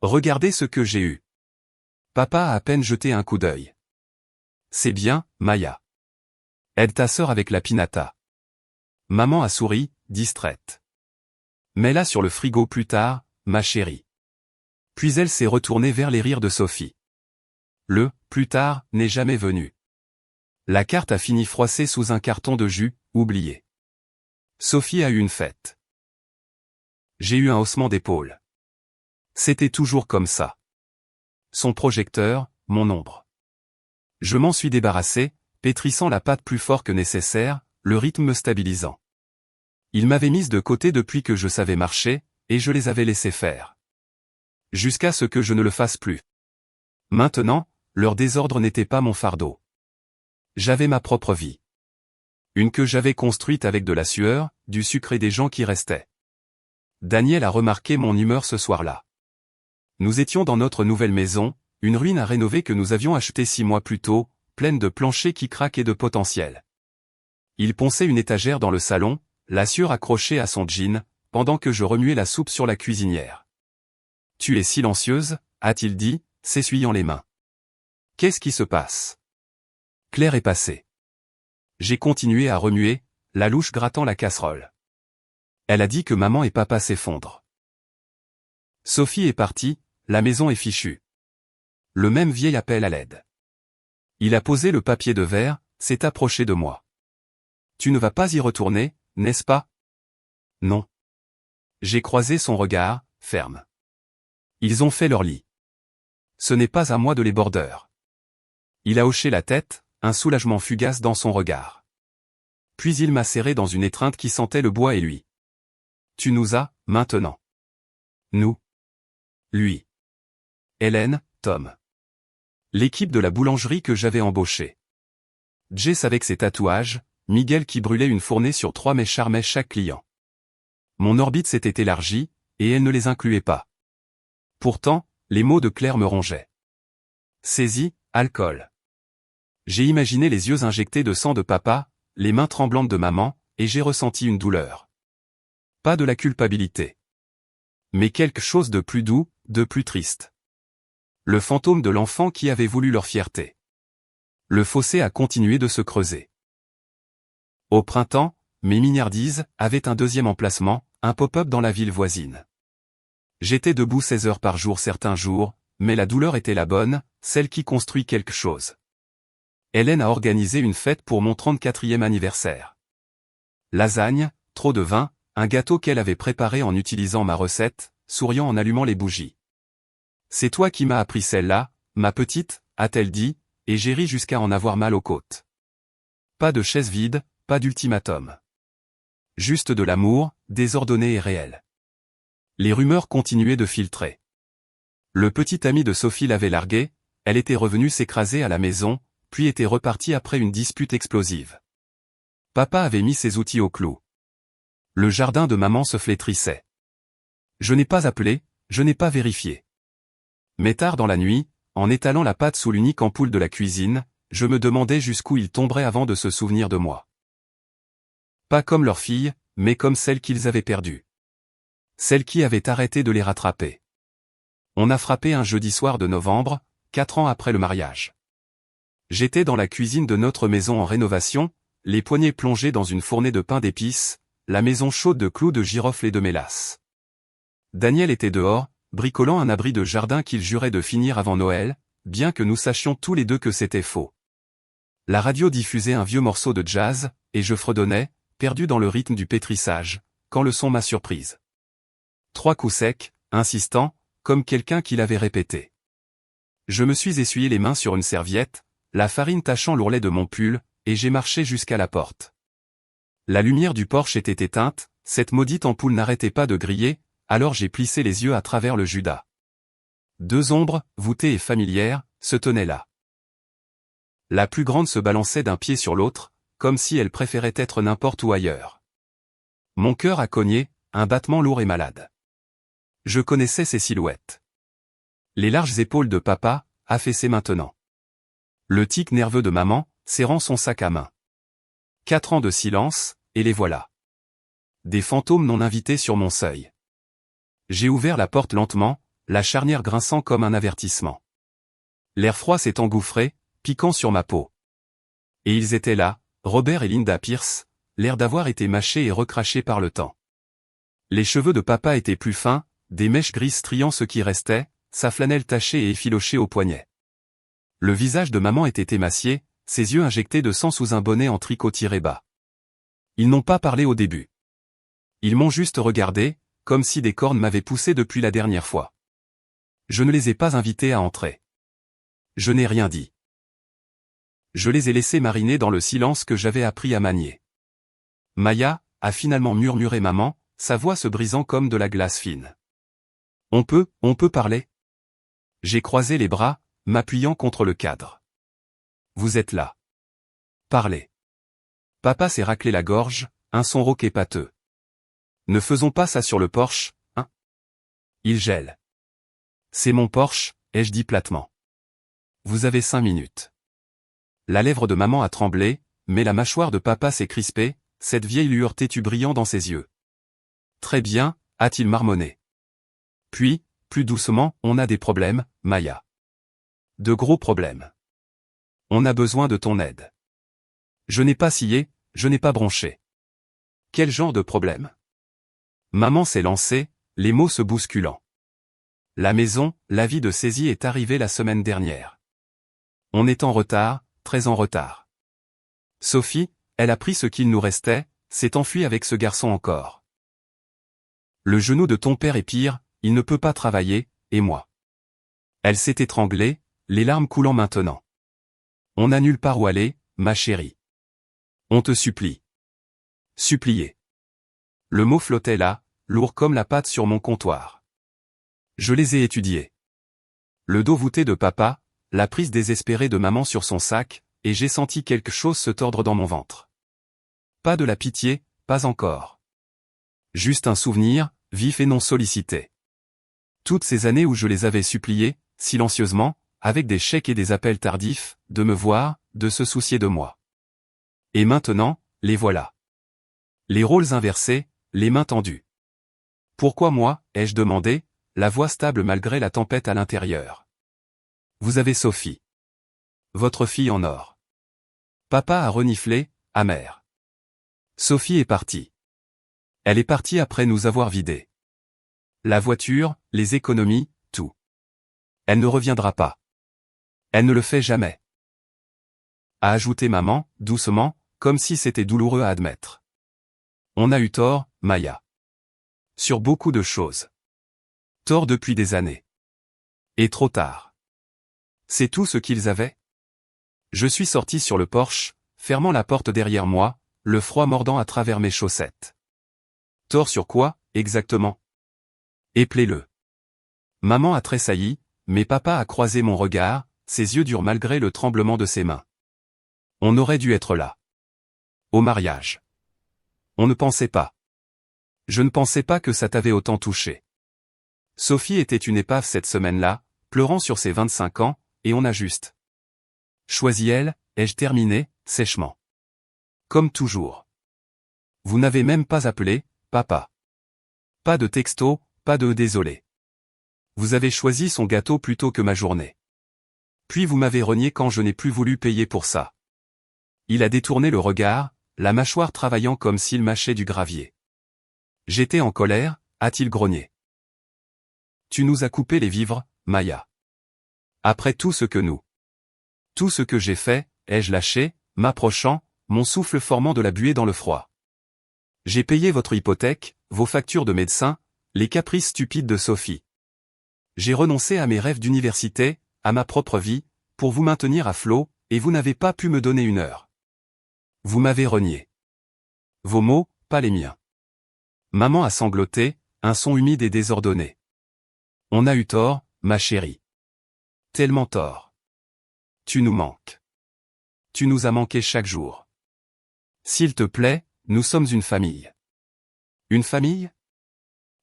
Regardez ce que j'ai eu. Papa a à peine jeté un coup d'œil. C'est bien, Maya. Aide ta sœur avec la pinata. Maman a souri, distraite. Mets-la sur le frigo plus tard, ma chérie. Puis elle s'est retournée vers les rires de Sophie. plus tard, n'est jamais venu. La carte a fini froissée sous un carton de jus, oublié. Sophie a eu une fête. J'ai eu un haussement d'épaule. C'était toujours comme ça. Son projecteur, mon ombre. Je m'en suis débarrassé, pétrissant la pâte plus fort que nécessaire, le rythme me stabilisant. Ils m'avaient mise de côté depuis que je savais marcher, et je les avais laissés faire. Jusqu'à ce que je ne le fasse plus. Maintenant, leur désordre n'était pas mon fardeau. J'avais ma propre vie. Une que j'avais construite avec de la sueur, du sucre et des gens qui restaient. Daniel a remarqué mon humeur ce soir-là. Nous étions dans notre nouvelle maison, une ruine à rénover que nous avions achetée 6 mois plus tôt, pleine de planchers qui craquent et de potentiel. Il ponçait une étagère dans le salon, la sueur accrochée à son jean, pendant que je remuais la soupe sur la cuisinière. « Tu es silencieuse » a-t-il dit, s'essuyant les mains. « Qu'est-ce qui se passe ?» Claire est passée. J'ai continué à remuer, la louche grattant la casserole. Elle a dit que maman et papa s'effondrent. Sophie est partie, la maison est fichue. Le même vieil appel à l'aide. Il a posé le papier de verre, s'est approché de moi. « Tu ne vas pas y retourner, n'est-ce pas ?» « Non. » J'ai croisé son regard, ferme. Ils ont fait leur lit. Ce n'est pas à moi de les border. Il a hoché la tête, un soulagement fugace dans son regard. Puis il m'a serré dans une étreinte qui sentait le bois et lui. « Tu nous as, maintenant. » « Nous. » Lui. Hélène, Tom. L'équipe de la boulangerie que j'avais embauchée. Jess avec ses tatouages, Miguel qui brûlait une fournée sur 3 mais charmait chaque client. Mon orbite s'était élargie, et elle ne les incluait pas. Pourtant, les mots de Claire me rongeaient. Saisie, alcool. J'ai imaginé les yeux injectés de sang de papa, les mains tremblantes de maman, et j'ai ressenti une douleur. Pas de la culpabilité. Mais quelque chose de plus doux, de plus triste. Le fantôme de l'enfant qui avait voulu leur fierté. Le fossé a continué de se creuser. Au printemps, mes mignardises avaient un deuxième emplacement, un pop-up dans la ville voisine. J'étais debout 16 heures par jour certains jours, mais la douleur était la bonne, celle qui construit quelque chose. Hélène a organisé une fête pour mon 34e anniversaire. Lasagne, trop de vin, un gâteau qu'elle avait préparé en utilisant ma recette, souriant en allumant les bougies. « C'est toi qui m'as appris celle-là, ma petite » a-t-elle dit, et j'ai ri jusqu'à en avoir mal aux côtes. Pas de chaise vide, pas d'ultimatum. Juste de l'amour, désordonné et réel. Les rumeurs continuaient de filtrer. Le petit ami de Sophie l'avait larguée, elle était revenue s'écraser à la maison, puis était repartie après une dispute explosive. Papa avait mis ses outils au clou. Le jardin de maman se flétrissait. Je n'ai pas appelé, je n'ai pas vérifié. Mais tard dans la nuit, en étalant la pâte sous l'unique ampoule de la cuisine, je me demandais jusqu'où ils tomberaient avant de se souvenir de moi. Pas comme leur fille, mais comme celle qu'ils avaient perdue. Celle qui avait arrêté de les rattraper. On a frappé un jeudi soir de novembre, 4 ans après le mariage. J'étais dans la cuisine de notre maison en rénovation, les poignets plongés dans une fournée de pain d'épices, la maison chaude de clous de girofle et de mélasse. Daniel était dehors, bricolant un abri de jardin qu'il jurait de finir avant Noël, bien que nous sachions tous les deux que c'était faux. La radio diffusait un vieux morceau de jazz, et je fredonnais, perdu dans le rythme du pétrissage, quand le son m'a surprise. 3 coups secs, insistants, comme quelqu'un qui l'avait répété. Je me suis essuyé les mains sur une serviette, la farine tachant l'ourlet de mon pull, et j'ai marché jusqu'à la porte. La lumière du porche était éteinte, cette maudite ampoule n'arrêtait pas de griller, alors j'ai plissé les yeux à travers le Judas. 2 ombres, voûtées et familières, se tenaient là. La plus grande se balançait d'un pied sur l'autre, comme si elle préférait être n'importe où ailleurs. Mon cœur a cogné, un battement lourd et malade. Je connaissais ces silhouettes. Les larges épaules de papa, affaissées maintenant. Le tic nerveux de maman, serrant son sac à main. 4 ans de silence, et les voilà. Des fantômes non invités sur mon seuil. J'ai ouvert la porte lentement, la charnière grinçant comme un avertissement. L'air froid s'est engouffré, piquant sur ma peau. Et ils étaient là, Robert et Linda Pierce, l'air d'avoir été mâchés et recrachés par le temps. Les cheveux de papa étaient plus fins, des mèches grises striant ce qui restait, sa flanelle tachée et effilochée au poignet. Le visage de maman était émacié, ses yeux injectés de sang sous un bonnet en tricot tiré bas. Ils n'ont pas parlé au début. Ils m'ont juste regardé, comme si des cornes m'avaient poussé depuis la dernière fois. Je ne les ai pas invités à entrer. Je n'ai rien dit. Je les ai laissés mariner dans le silence que j'avais appris à manier. Maya, a finalement murmuré maman, sa voix se brisant comme de la glace fine. On peut parler. J'ai croisé les bras, m'appuyant contre le cadre. Vous êtes là. Parlez. Papa s'est raclé la gorge, un son rauque et pâteux. Ne faisons pas ça sur le porche, hein? Il gèle. C'est mon porche, ai-je dit platement. Vous avez 5 minutes. La lèvre de maman a tremblé, mais la mâchoire de papa s'est crispée, cette vieille lueur têtue brillant dans ses yeux. Très bien, a-t-il marmonné. Puis, plus doucement, on a des problèmes, Maya. De gros problèmes. On a besoin de ton aide. Je n'ai pas scié, je n'ai pas bronché. Quel genre de problème? Maman s'est lancée, les mots se bousculant. La maison, la vie de saisie est arrivée la semaine dernière. On est en retard, très en retard. Sophie, elle a pris ce qu'il nous restait, s'est enfuie avec ce garçon encore. Le genou de ton père est pire, il ne peut pas travailler, et moi. Elle s'est étranglée, les larmes coulant maintenant. On n'a nulle part où aller, ma chérie. On te supplie. Supplier. Le mot flottait là, lourd comme la pâte sur mon comptoir. Je les ai étudiés. Le dos voûté de papa, la prise désespérée de maman sur son sac, et j'ai senti quelque chose se tordre dans mon ventre. Pas de la pitié, pas encore. Juste un souvenir, vif et non sollicité. Toutes ces années où je les avais suppliés, silencieusement, avec des chèques et des appels tardifs, de me voir, de se soucier de moi. Et maintenant, les voilà. Les rôles inversés, les mains tendues. Pourquoi moi, ai-je demandé, la voix stable malgré la tempête à l'intérieur. Vous avez Sophie. Votre fille en or. Papa a reniflé, amer. Sophie est partie. Elle est partie après nous avoir vidés. La voiture, les économies, tout. Elle ne reviendra pas. Elle ne le fait jamais. A ajouté maman, doucement, comme si c'était douloureux à admettre. On a eu tort, Maya. Sur beaucoup de choses. Tort depuis des années. Et trop tard. C'est tout ce qu'ils avaient? Je suis sorti sur le porche, fermant la porte derrière moi, le froid mordant à travers mes chaussettes. Tort sur quoi, exactement? Éplez-le. Maman a tressailli, mais papa a croisé mon regard, ses yeux durs malgré le tremblement de ses mains. On aurait dû être là. Au mariage. On ne pensait pas. Je ne pensais pas que ça t'avait autant touché. Sophie était une épave cette semaine-là, pleurant sur ses 25 ans, et on a juste choisi elle, ai-je terminé, sèchement. Comme toujours. Vous n'avez même pas appelé, papa. Pas de texto, pas de désolé. Vous avez choisi son gâteau plutôt que ma journée. Puis vous m'avez renié quand je n'ai plus voulu payer pour ça. Il a détourné le regard, la mâchoire travaillant comme s'il mâchait du gravier. J'étais en colère, a-t-il grogné. Tu nous as coupé les vivres, Maya. Après tout ce que nous. Tout ce que j'ai fait, ai-je lâché, m'approchant, mon souffle formant de la buée dans le froid. J'ai payé votre hypothèque, vos factures de médecin, les caprices stupides de Sophie. J'ai renoncé à mes rêves d'université, à ma propre vie, pour vous maintenir à flot, et vous n'avez pas pu me donner une heure. Vous m'avez renié. Vos mots, pas les miens. Maman a sangloté, un son humide et désordonné. On a eu tort, ma chérie. Tellement tort. Tu nous manques. Tu nous as manqué chaque jour. S'il te plaît, nous sommes une famille. Une famille?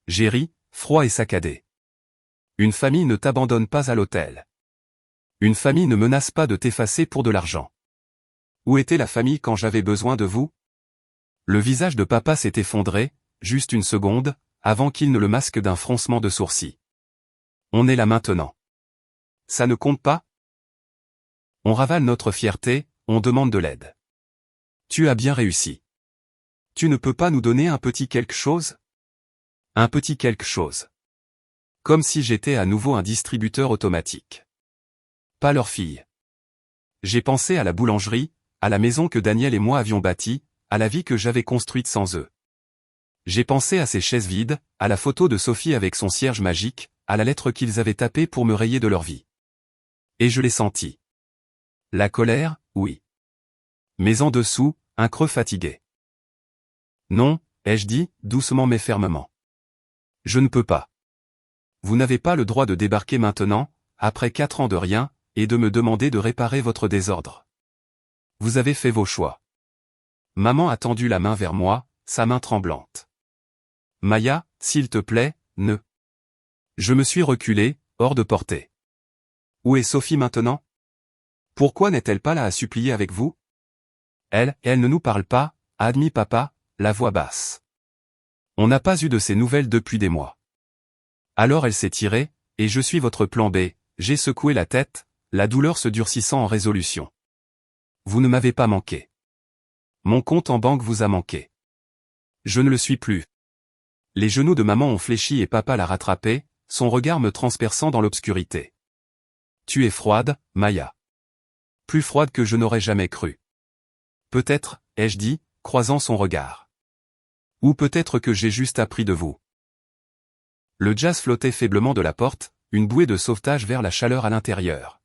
J'ai ri, froid et saccadé. Une famille ne t'abandonne pas à l'hôtel. Une famille ne menace pas de t'effacer pour de l'argent. Où était la famille quand j'avais besoin de vous? Le visage de papa s'est effondré, juste une seconde, avant qu'il ne le masque d'un froncement de sourcils. On est là maintenant. Ça ne compte pas? On ravale notre fierté, on demande de l'aide. Tu as bien réussi. Tu ne peux pas nous donner un petit quelque chose? Un petit quelque chose. Comme si j'étais à nouveau un distributeur automatique. Pas leur fille. J'ai pensé à la boulangerie, à la maison que Daniel et moi avions bâtie, à la vie que j'avais construite sans eux. J'ai pensé à ces chaises vides, à la photo de Sophie avec son cierge magique, à la lettre qu'ils avaient tapée pour me rayer de leur vie. Et je l'ai senti. La colère, oui. Mais en dessous, un creux fatigué. Non, ai-je dit, doucement mais fermement. Je ne peux pas. Vous n'avez pas le droit de débarquer maintenant, après 4 ans de rien, et de me demander de réparer votre désordre. Vous avez fait vos choix. Maman a tendu la main vers moi, sa main tremblante. Maya, s'il te plaît, ne. Je me suis reculé, hors de portée. Où est Sophie maintenant? Pourquoi n'est-elle pas là à supplier avec vous? Elle ne nous parle pas, a admis papa, la voix basse. On n'a pas eu de ses nouvelles depuis des mois. Alors elle s'est tirée, et je suis votre plan B, j'ai secoué la tête, la douleur se durcissant en résolution. Vous ne m'avez pas manqué. Mon compte en banque vous a manqué. Je ne le suis plus. Les genoux de maman ont fléchi et papa l'a rattrapé, son regard me transperçant dans l'obscurité. Tu es froide, Maya. Plus froide que je n'aurais jamais cru. Peut-être, ai-je dit, croisant son regard. Ou peut-être que j'ai juste appris de vous. Le jazz flottait faiblement de la porte, une bouée de sauvetage vers la chaleur à l'intérieur.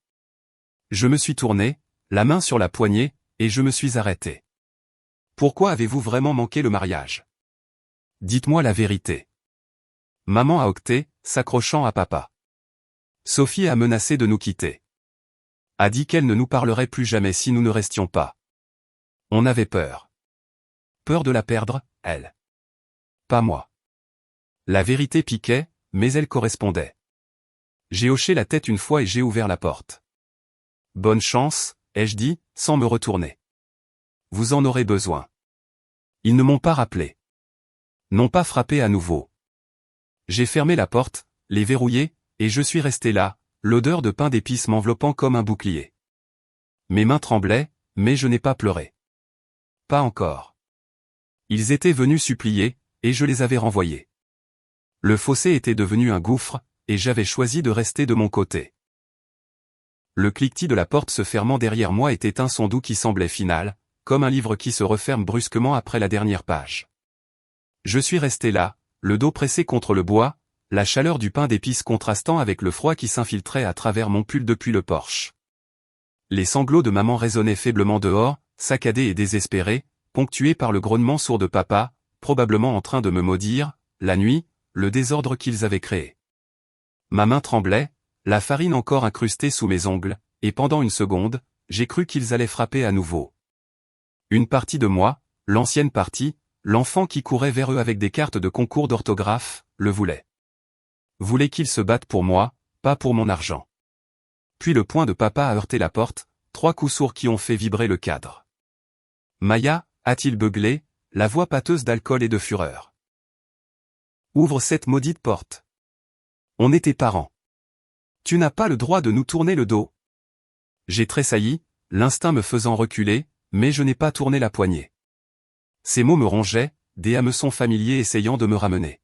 Je me suis tourné, la main sur la poignée, et je me suis arrêté. Pourquoi avez-vous vraiment manqué le mariage? Dites-moi la vérité. Maman a octé, s'accrochant à papa. Sophie a menacé de nous quitter. A dit qu'elle ne nous parlerait plus jamais si nous ne restions pas. On avait peur. Peur de la perdre, elle. Pas moi. La vérité piquait, mais elle correspondait. J'ai hoché la tête une fois et j'ai ouvert la porte. Bonne chance, ai-je dit, sans me retourner. Vous en aurez besoin. Ils ne m'ont pas rappelé. N'ont pas frappé à nouveau. J'ai fermé la porte, les verrouillé, et je suis resté là, l'odeur de pain d'épices m'enveloppant comme un bouclier. Mes mains tremblaient, mais je n'ai pas pleuré. Pas encore. Ils étaient venus supplier, et je les avais renvoyés. Le fossé était devenu un gouffre, et j'avais choisi de rester de mon côté. Le cliquetis de la porte se fermant derrière moi était un son doux qui semblait final, comme un livre qui se referme brusquement après la dernière page. Je suis resté là, le dos pressé contre le bois, la chaleur du pain d'épices contrastant avec le froid qui s'infiltrait à travers mon pull depuis le porche. Les sanglots de maman résonnaient faiblement dehors, saccadés et désespérés, ponctués par le grognement sourd de papa, probablement en train de me maudire, la nuit, le désordre qu'ils avaient créé. Ma main tremblait, la farine encore incrustée sous mes ongles, et pendant une seconde, j'ai cru qu'ils allaient frapper à nouveau. Une partie de moi, l'ancienne partie, l'enfant qui courait vers eux avec des cartes de concours d'orthographe, le voulait. Voulait qu'ils se battent pour moi, pas pour mon argent. Puis le poing de papa a heurté la porte, 3 coups sourds qui ont fait vibrer le cadre. Maya, a-t-il beuglé, la voix pâteuse d'alcool et de fureur. Ouvre cette maudite porte. On est tes parents. Tu n'as pas le droit de nous tourner le dos. J'ai tressailli, l'instinct me faisant reculer, mais je n'ai pas tourné la poignée. Ces mots me rongeaient, des hameçons familiers essayant de me ramener.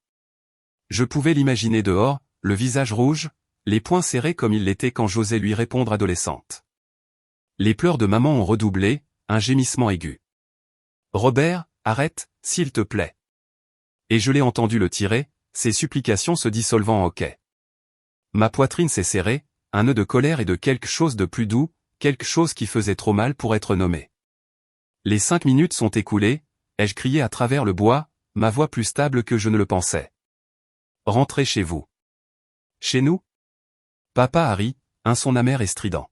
Je pouvais l'imaginer dehors, le visage rouge, les poings serrés comme il l'était quand j'osais lui répondre adolescente. Les pleurs de maman ont redoublé, un gémissement aigu. Robert, arrête, s'il te plaît. Et je l'ai entendu le tirer, ses supplications se dissolvant en hoquets. Ma poitrine s'est serrée, un nœud de colère et de quelque chose de plus doux, quelque chose qui faisait trop mal pour être nommé. Les 5 minutes sont écoulées, ai-je crié à travers le bois, ma voix plus stable que je ne le pensais. Rentrez chez vous. Chez nous? Papa a ri, un son amer et strident.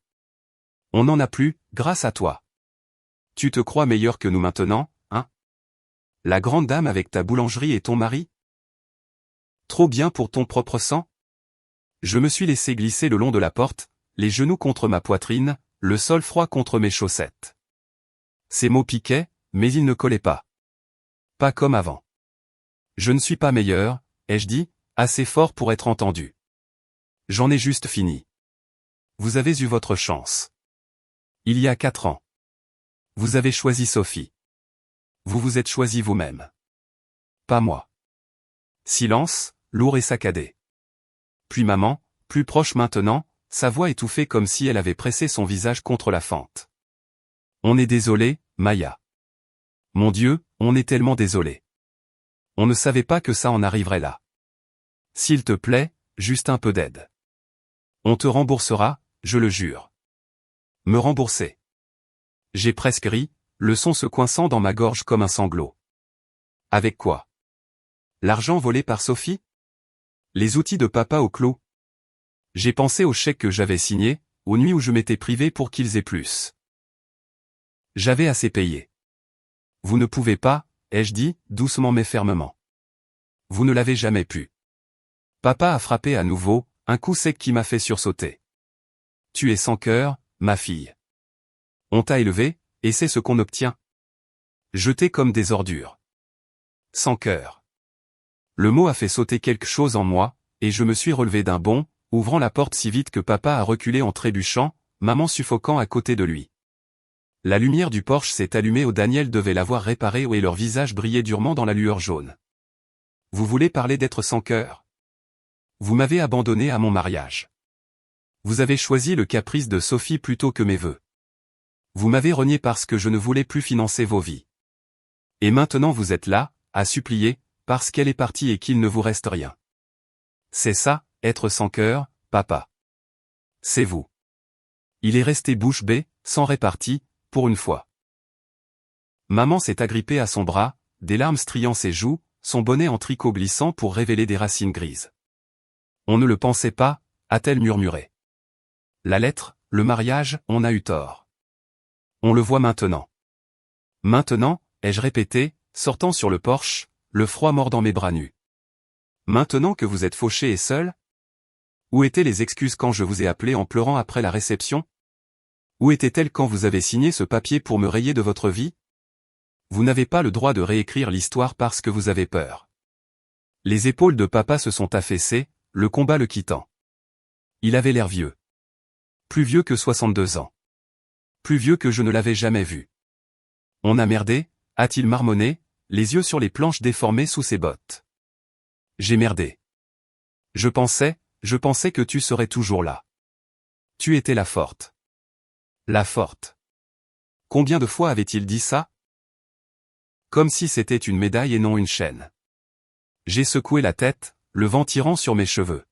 On n'en a plus, grâce à toi. Tu te crois meilleur que nous maintenant, hein? La grande dame avec ta boulangerie et ton mari? Trop bien pour ton propre sang? Je me suis laissé glisser le long de la porte, les genoux contre ma poitrine, le sol froid contre mes chaussettes. Ces mots piquaient, mais ils ne collaient pas. Pas comme avant. Je ne suis pas meilleur, ai-je dit, assez fort pour être entendu. J'en ai juste fini. Vous avez eu votre chance. Il y a 4 ans. Vous avez choisi Sophie. Vous vous êtes choisi vous-même. Pas moi. Silence, lourd et saccadé. Puis maman, plus proche maintenant, sa voix étouffée comme si elle avait pressé son visage contre la fente. On est désolé, Maya. Mon Dieu, on est tellement désolé. On ne savait pas que ça en arriverait là. S'il te plaît, juste un peu d'aide. On te remboursera, je le jure. Me rembourser. J'ai presque ri, le son se coinçant dans ma gorge comme un sanglot. Avec quoi? L'argent volé par Sophie? Les outils de papa au clos? J'ai pensé au chèque que j'avais signé, aux nuits où je m'étais privé pour qu'ils aient plus. J'avais assez payé. Vous ne pouvez pas, ai-je dit, doucement mais fermement. Vous ne l'avez jamais pu. Papa a frappé à nouveau, un coup sec qui m'a fait sursauter. Tu es sans cœur, ma fille. On t'a élevé, et c'est ce qu'on obtient. Jeté comme des ordures. Sans cœur. Le mot a fait sauter quelque chose en moi, et je me suis relevé d'un bond, ouvrant la porte si vite que papa a reculé en trébuchant, maman suffocant à côté de lui. La lumière du porche s'est allumée où Daniel devait l'avoir réparée et leur visage brillait durement dans la lueur jaune. Vous voulez parler d'être sans cœur? Vous m'avez abandonné à mon mariage. Vous avez choisi le caprice de Sophie plutôt que mes vœux. Vous m'avez renié parce que je ne voulais plus financer vos vies. Et maintenant vous êtes là, à supplier, parce qu'elle est partie et qu'il ne vous reste rien. C'est ça, être sans cœur, papa. C'est vous. Il est resté bouche bée, sans répartie, pour une fois. Maman s'est agrippée à son bras, des larmes striant ses joues, son bonnet en tricot glissant pour révéler des racines grises. On ne le pensait pas, a-t-elle murmuré. La lettre, le mariage, on a eu tort. On le voit maintenant. Maintenant, ai-je répété, sortant sur le porche, le froid mordant mes bras nus. Maintenant que vous êtes fauché et seul? Où étaient les excuses quand je vous ai appelé en pleurant après la réception? Où étaient-elles quand vous avez signé ce papier pour me rayer de votre vie? Vous n'avez pas le droit de réécrire l'histoire parce que vous avez peur. Les épaules de papa se sont affaissées, le combat le quittant. Il avait l'air vieux. Plus vieux que 62 ans. Plus vieux que je ne l'avais jamais vu. On a merdé, a-t-il marmonné, les yeux sur les planches déformées sous ses bottes. J'ai merdé. Je pensais que tu serais toujours là. Tu étais la forte. La forte. Combien de fois avait-il dit ça? Comme si c'était une médaille et non une chaîne. J'ai secoué la tête, le vent tirant sur mes cheveux.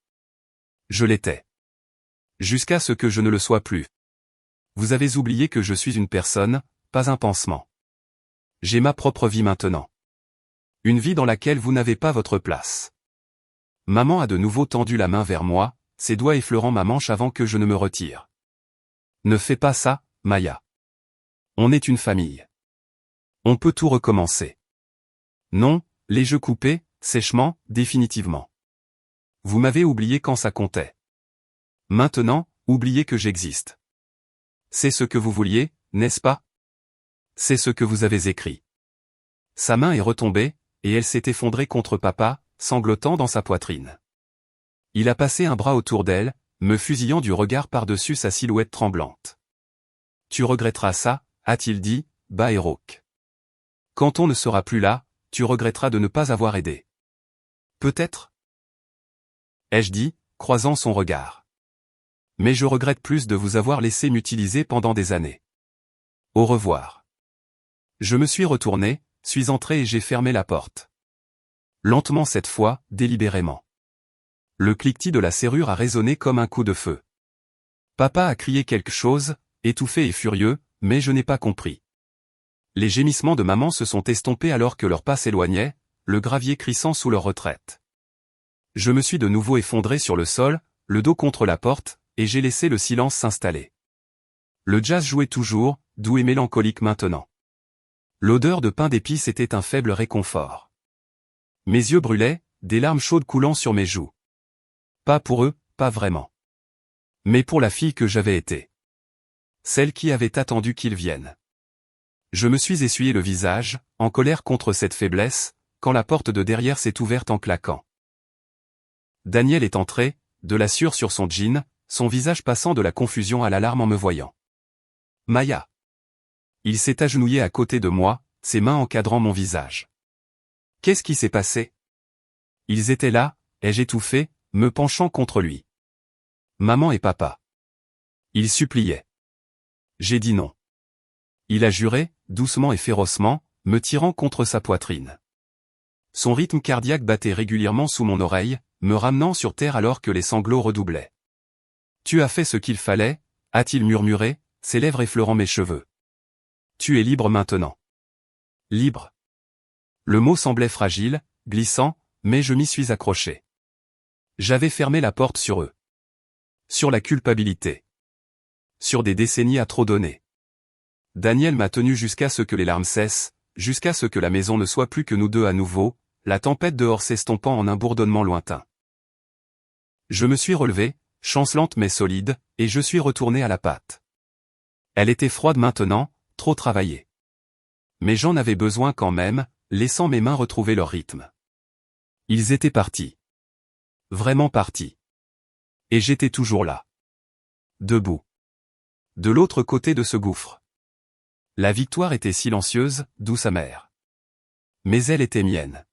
Je l'étais. Jusqu'à ce que je ne le sois plus. Vous avez oublié que je suis une personne, pas un pansement. J'ai ma propre vie maintenant. Une vie dans laquelle vous n'avez pas votre place. Maman a de nouveau tendu la main vers moi, ses doigts effleurant ma manche avant que je ne me retire. Ne fais pas ça, Maya. On est une famille. On peut tout recommencer. Non, les jeux coupés, sèchement, définitivement. Vous m'avez oublié quand ça comptait. Maintenant, oubliez que j'existe. C'est ce que vous vouliez, n'est-ce pas? C'est ce que vous avez écrit. Sa main est retombée, et elle s'est effondrée contre papa, sanglotant dans sa poitrine. Il a passé un bras autour d'elle, me fusillant du regard par-dessus sa silhouette tremblante. Tu regretteras ça, a-t-il dit, bas et rauque. Quand on ne sera plus là, tu regretteras de ne pas avoir aidé. Peut-être? Ai-je dit, croisant son regard. Mais je regrette plus de vous avoir laissé m'utiliser pendant des années. Au revoir. Je me suis retourné, suis entré et j'ai fermé la porte. Lentement cette fois, délibérément. Le cliquetis de la serrure a résonné comme un coup de feu. Papa a crié quelque chose, étouffé et furieux, mais je n'ai pas compris. Les gémissements de maman se sont estompés alors que leur pas s'éloignait, le gravier crissant sous leur retraite. Je me suis de nouveau effondré sur le sol, le dos contre la porte, et j'ai laissé le silence s'installer. Le jazz jouait toujours, doux et mélancolique maintenant. L'odeur de pain d'épices était un faible réconfort. Mes yeux brûlaient, des larmes chaudes coulant sur mes joues. Pas pour eux, pas vraiment. Mais pour la fille que j'avais été. Celle qui avait attendu qu'ils viennent. Je me suis essuyé le visage, en colère contre cette faiblesse, quand la porte de derrière s'est ouverte en claquant. Daniel est entré, de la sueur sur son jean, son visage passant de la confusion à l'alarme en me voyant. Maya. Il s'est agenouillé à côté de moi, ses mains encadrant mon visage. Qu'est-ce qui s'est passé? Ils étaient là, ai-je étouffé, me penchant contre lui. Maman et papa. Ils suppliaient. J'ai dit non. Il a juré, doucement et férocement, me tirant contre sa poitrine. Son rythme cardiaque battait régulièrement sous mon oreille, me ramenant sur terre alors que les sanglots redoublaient. Tu as fait ce qu'il fallait, a-t-il murmuré, ses lèvres effleurant mes cheveux. Tu es libre maintenant. Libre. Le mot semblait fragile, glissant, mais je m'y suis accroché. J'avais fermé la porte sur eux. Sur la culpabilité. Sur des décennies à trop donner. Daniel m'a tenu jusqu'à ce que les larmes cessent, jusqu'à ce que la maison ne soit plus que nous deux à nouveau, la tempête dehors s'estompant en un bourdonnement lointain. Je me suis relevé, chancelante mais solide, et je suis retourné à la pâte. Elle était froide maintenant, trop travaillée. Mais j'en avais besoin quand même, laissant mes mains retrouver leur rythme. Ils étaient partis. Vraiment partis. Et j'étais toujours là. Debout. De l'autre côté de ce gouffre. La victoire était silencieuse, douce amère. Mais elle était mienne.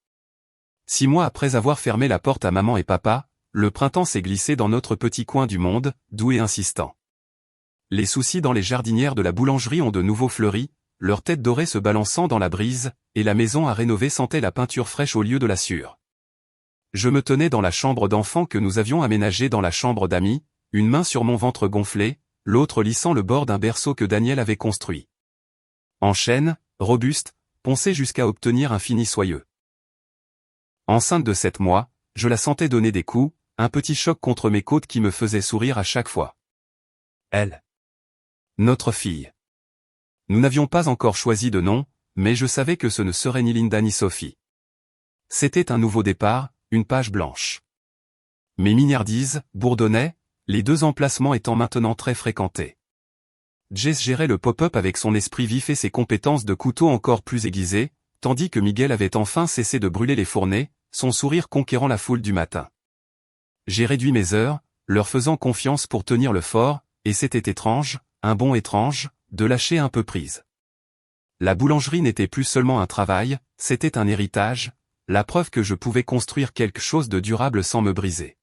6 mois après avoir fermé la porte à maman et papa, le printemps s'est glissé dans notre petit coin du monde, doux et insistant. Les soucis dans les jardinières de la boulangerie ont de nouveau fleuri, leurs têtes dorées se balançant dans la brise, et la maison à rénover sentait la peinture fraîche au lieu de la sûre. Je me tenais dans la chambre d'enfant que nous avions aménagée dans la chambre d'amis, une main sur mon ventre gonflé, l'autre lissant le bord d'un berceau que Daniel avait construit. En chêne, robuste, poncé jusqu'à obtenir un fini soyeux. Enceinte de 7 mois, je la sentais donner des coups, un petit choc contre mes côtes qui me faisait sourire à chaque fois. Elle. Notre fille. Nous n'avions pas encore choisi de nom, mais je savais que ce ne serait ni Linda ni Sophie. C'était un nouveau départ, une page blanche. Mes mignardises bourdonnaient, les 2 emplacements étant maintenant très fréquentés. Jess gérait le pop-up avec son esprit vif et ses compétences de couteau encore plus aiguisées, tandis que Miguel avait enfin cessé de brûler les fournées, son sourire conquérant la foule du matin. J'ai réduit mes heures, leur faisant confiance pour tenir le fort, et c'était étrange, un bond étrange, de lâcher un peu prise. La boulangerie n'était plus seulement un travail, c'était un héritage, la preuve que je pouvais construire quelque chose de durable sans me briser.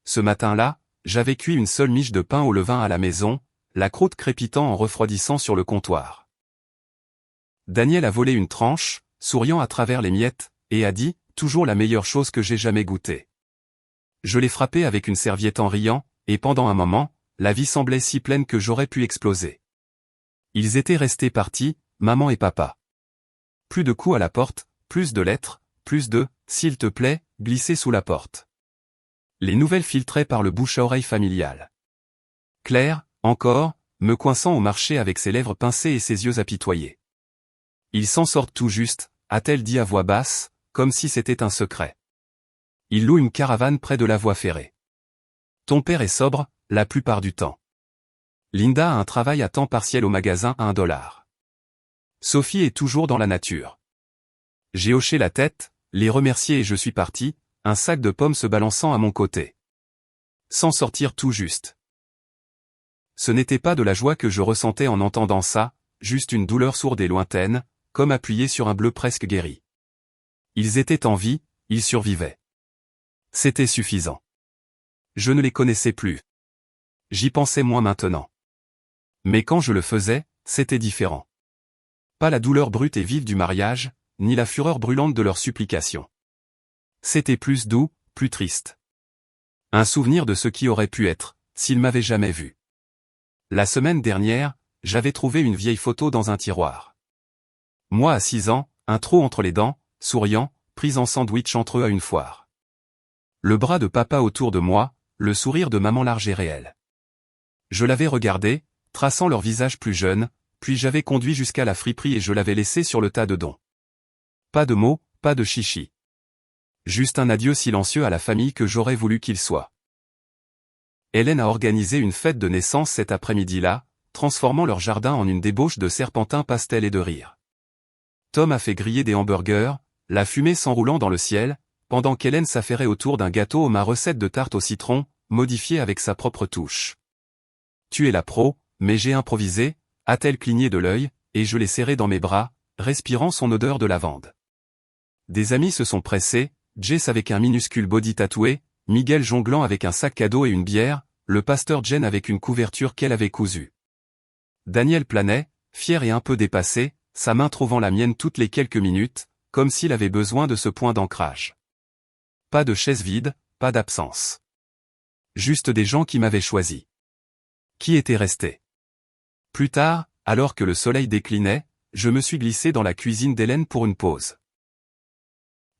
Ce matin-là, j'avais cuit une seule miche de pain au levain à la maison, la croûte crépitant en refroidissant sur le comptoir. Daniel a volé une tranche, souriant à travers les miettes, et a dit, toujours la meilleure chose que j'ai jamais goûtée. Je l'ai frappé avec une serviette en riant, et pendant un moment, la vie semblait si pleine que j'aurais pu exploser. Ils étaient restés partis, maman et papa. Plus de coups à la porte, plus de lettres, plus de « s'il te plaît » glissés sous la porte. Les nouvelles filtraient par le bouche-à-oreille familial. Claire, encore, me coinçant au marché avec ses lèvres pincées et ses yeux apitoyés. Ils s'en sortent tout juste, a-t-elle dit à voix basse, comme si c'était un secret. Ils louent une caravane près de la voie ferrée. Ton père est sobre, la plupart du temps. Linda a un travail à temps partiel au magasin à $1. Sophie est toujours dans la nature. J'ai hoché la tête, les remercié et je suis parti, un sac de pommes se balançant à mon côté. S'en sortir tout juste. Ce n'était pas de la joie que je ressentais en entendant ça, juste une douleur sourde et lointaine, comme appuyée sur un bleu presque guéri. Ils étaient en vie, ils survivaient. C'était suffisant. Je ne les connaissais plus. J'y pensais moins maintenant. Mais quand je le faisais, c'était différent. Pas la douleur brute et vive du mariage, ni la fureur brûlante de leurs supplications. C'était plus doux, plus triste. Un souvenir de ce qui aurait pu être, s'ils m'avaient jamais vu. La semaine dernière, j'avais trouvé une vieille photo dans un tiroir. Moi à 6 ans, un trou entre les dents, souriant, pris en sandwich entre eux à une foire. Le bras de papa autour de moi, le sourire de maman large et réel. Je l'avais regardé, traçant leur visage plus jeune, puis j'avais conduit jusqu'à la friperie et je l'avais laissé sur le tas de dons. Pas de mots, pas de chichi. Juste un adieu silencieux à la famille que j'aurais voulu qu'il soit. Hélène a organisé une fête de naissance cet après-midi-là, transformant leur jardin en une débauche de serpentins pastel et de rire. Tom a fait griller des hamburgers, la fumée s'enroulant dans le ciel, pendant qu'Hélène s'affairait autour d'un gâteau aux ma recette de tarte au citron, modifiée avec sa propre touche. Tu es la pro, mais j'ai improvisé, a-t-elle cligné de l'œil, et je l'ai serré dans mes bras, respirant son odeur de lavande. Des amis se sont pressés, Jess avec un minuscule body tatoué, Miguel jonglant avec un sac cadeau et une bière, le pasteur Jen avec une couverture qu'elle avait cousue. Daniel planait, fier et un peu dépassé, sa main trouvant la mienne toutes les quelques minutes, comme s'il avait besoin de ce point d'ancrage. Pas de chaise vide, pas d'absence. Juste des gens qui m'avaient choisi. Qui étaient restés. Plus tard, alors que le soleil déclinait, je me suis glissé dans la cuisine d'Hélène pour une pause.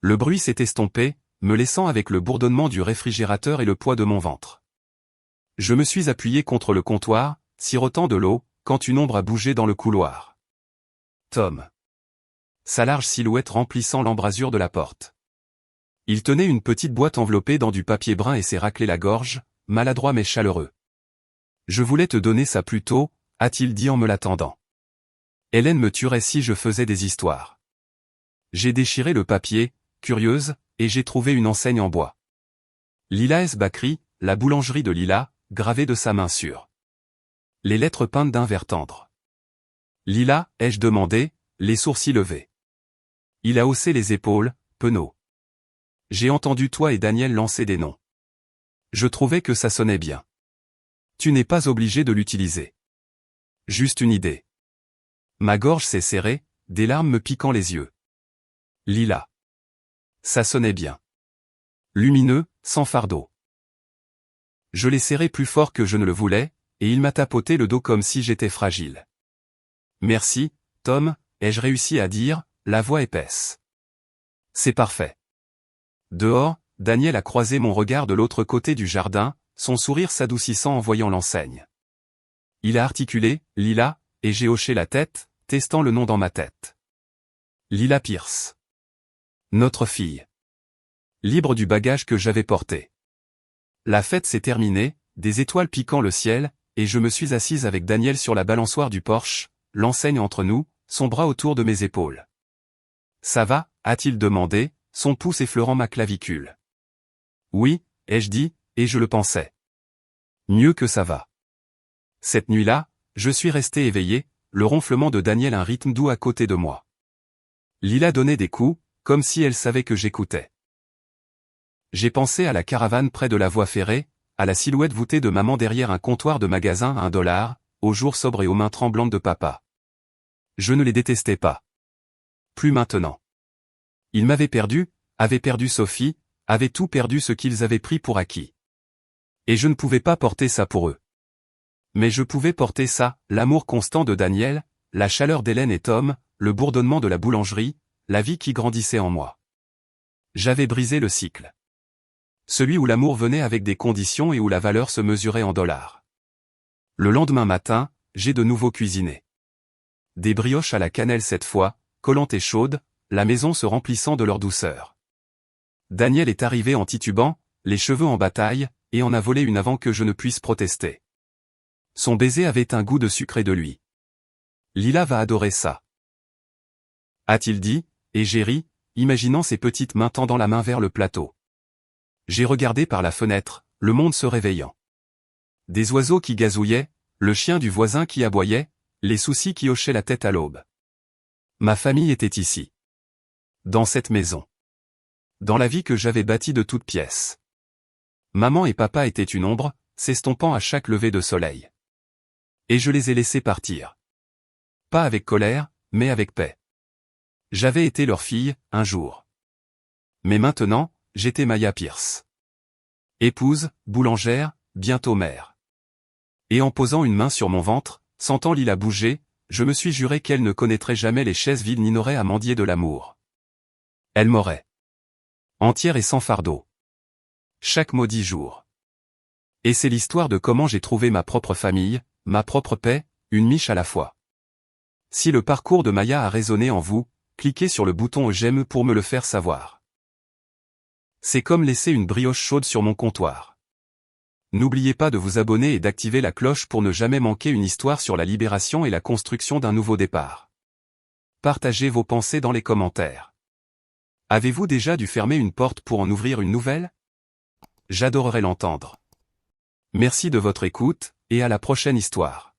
Le bruit s'est estompé, me laissant avec le bourdonnement du réfrigérateur et le poids de mon ventre. Je me suis appuyé contre le comptoir, sirotant de l'eau, quand une ombre a bougé dans le couloir. Tom. Sa large silhouette remplissant l'embrasure de la porte. Il tenait une petite boîte enveloppée dans du papier brun et s'est raclé la gorge, maladroit mais chaleureux. Je voulais te donner ça plus tôt, a-t-il dit en me l'attendant. Hélène me tuerait si je faisais des histoires. J'ai déchiré le papier, curieuse, et j'ai trouvé une enseigne en bois. Lila S. Bakri, la boulangerie de Lila, gravée de sa main sûre. Les lettres peintes d'un vert tendre. Lila, ai-je demandé, les sourcils levés. Il a haussé les épaules, penaud. J'ai entendu toi et Daniel lancer des noms. Je trouvais que ça sonnait bien. Tu n'es pas obligé de l'utiliser. Juste une idée. Ma gorge s'est serrée, des larmes me piquant les yeux. Lila. Ça sonnait bien. Lumineux, sans fardeau. Je l'ai serré plus fort que je ne le voulais, et il m'a tapoté le dos comme si j'étais fragile. Merci, Tom, ai-je réussi à dire, la voix épaisse. C'est parfait. Dehors, Daniel a croisé mon regard de l'autre côté du jardin, son sourire s'adoucissant en voyant l'enseigne. Il a articulé, Lila, et j'ai hoché la tête, testant le nom dans ma tête. Lila Pierce. Notre fille. Libre du bagage que j'avais porté. La fête s'est terminée, des étoiles piquant le ciel, et je me suis assise avec Daniel sur la balançoire du porche, l'enseigne entre nous, son bras autour de mes épaules. Ça va, a-t-il demandé, son pouce effleurant ma clavicule. Oui, ai-je dit, et je le pensais. Mieux que ça va. Cette nuit-là, je suis resté éveillé, le ronflement de Daniel un rythme doux à côté de moi. Lila donnait des coups, comme si elle savait que j'écoutais. J'ai pensé à la caravane près de la voie ferrée, à la silhouette voûtée de maman derrière un comptoir de magasin à $1, aux jours sobres et aux mains tremblantes de papa. Je ne les détestais pas. Plus maintenant. Ils m'avaient perdu, avaient perdu Sophie, avaient tout perdu ce qu'ils avaient pris pour acquis. Et je ne pouvais pas porter ça pour eux. Mais je pouvais porter ça, l'amour constant de Daniel, la chaleur d'Hélène et Tom, le bourdonnement de la boulangerie, la vie qui grandissait en moi. J'avais brisé le cycle. Celui où l'amour venait avec des conditions et où la valeur se mesurait en dollars. Le lendemain matin, j'ai de nouveau cuisiné. Des brioches à la cannelle cette fois, collantes et chaudes, la maison se remplissant de leur douceur. Daniel est arrivé en titubant, les cheveux en bataille, et en a volé une avant que je ne puisse protester. Son baiser avait un goût de sucré de lui. Lila va adorer ça. A-t-il dit, et j'ai ri, imaginant ses petites mains tendant la main vers le plateau. J'ai regardé par la fenêtre, le monde se réveillant. Des oiseaux qui gazouillaient, le chien du voisin qui aboyait, les soucis qui hochaient la tête à l'aube. Ma famille était ici. Dans cette maison. Dans la vie que j'avais bâtie de toutes pièces. Maman et papa étaient une ombre, s'estompant à chaque lever de soleil. Et je les ai laissés partir. Pas avec colère, mais avec paix. J'avais été leur fille, un jour. Mais maintenant, j'étais Maya Pierce. Épouse, boulangère, bientôt mère. Et en posant une main sur mon ventre, sentant Lila bouger, je me suis juré qu'elle ne connaîtrait jamais les chaises vides ni n'aurait à mendier de l'amour. Elle m'aurait. Entière et sans fardeau. Chaque maudit jour. Et c'est l'histoire de comment j'ai trouvé ma propre famille, ma propre paix, une miche à la fois. Si le parcours de Maya a résonné en vous, cliquez sur le bouton j'aime pour me le faire savoir. C'est comme laisser une brioche chaude sur mon comptoir. N'oubliez pas de vous abonner et d'activer la cloche pour ne jamais manquer une histoire sur la libération et la construction d'un nouveau départ. Partagez vos pensées dans les commentaires. Avez-vous déjà dû fermer une porte pour en ouvrir une nouvelle? J'adorerais l'entendre. Merci de votre écoute, et à la prochaine histoire.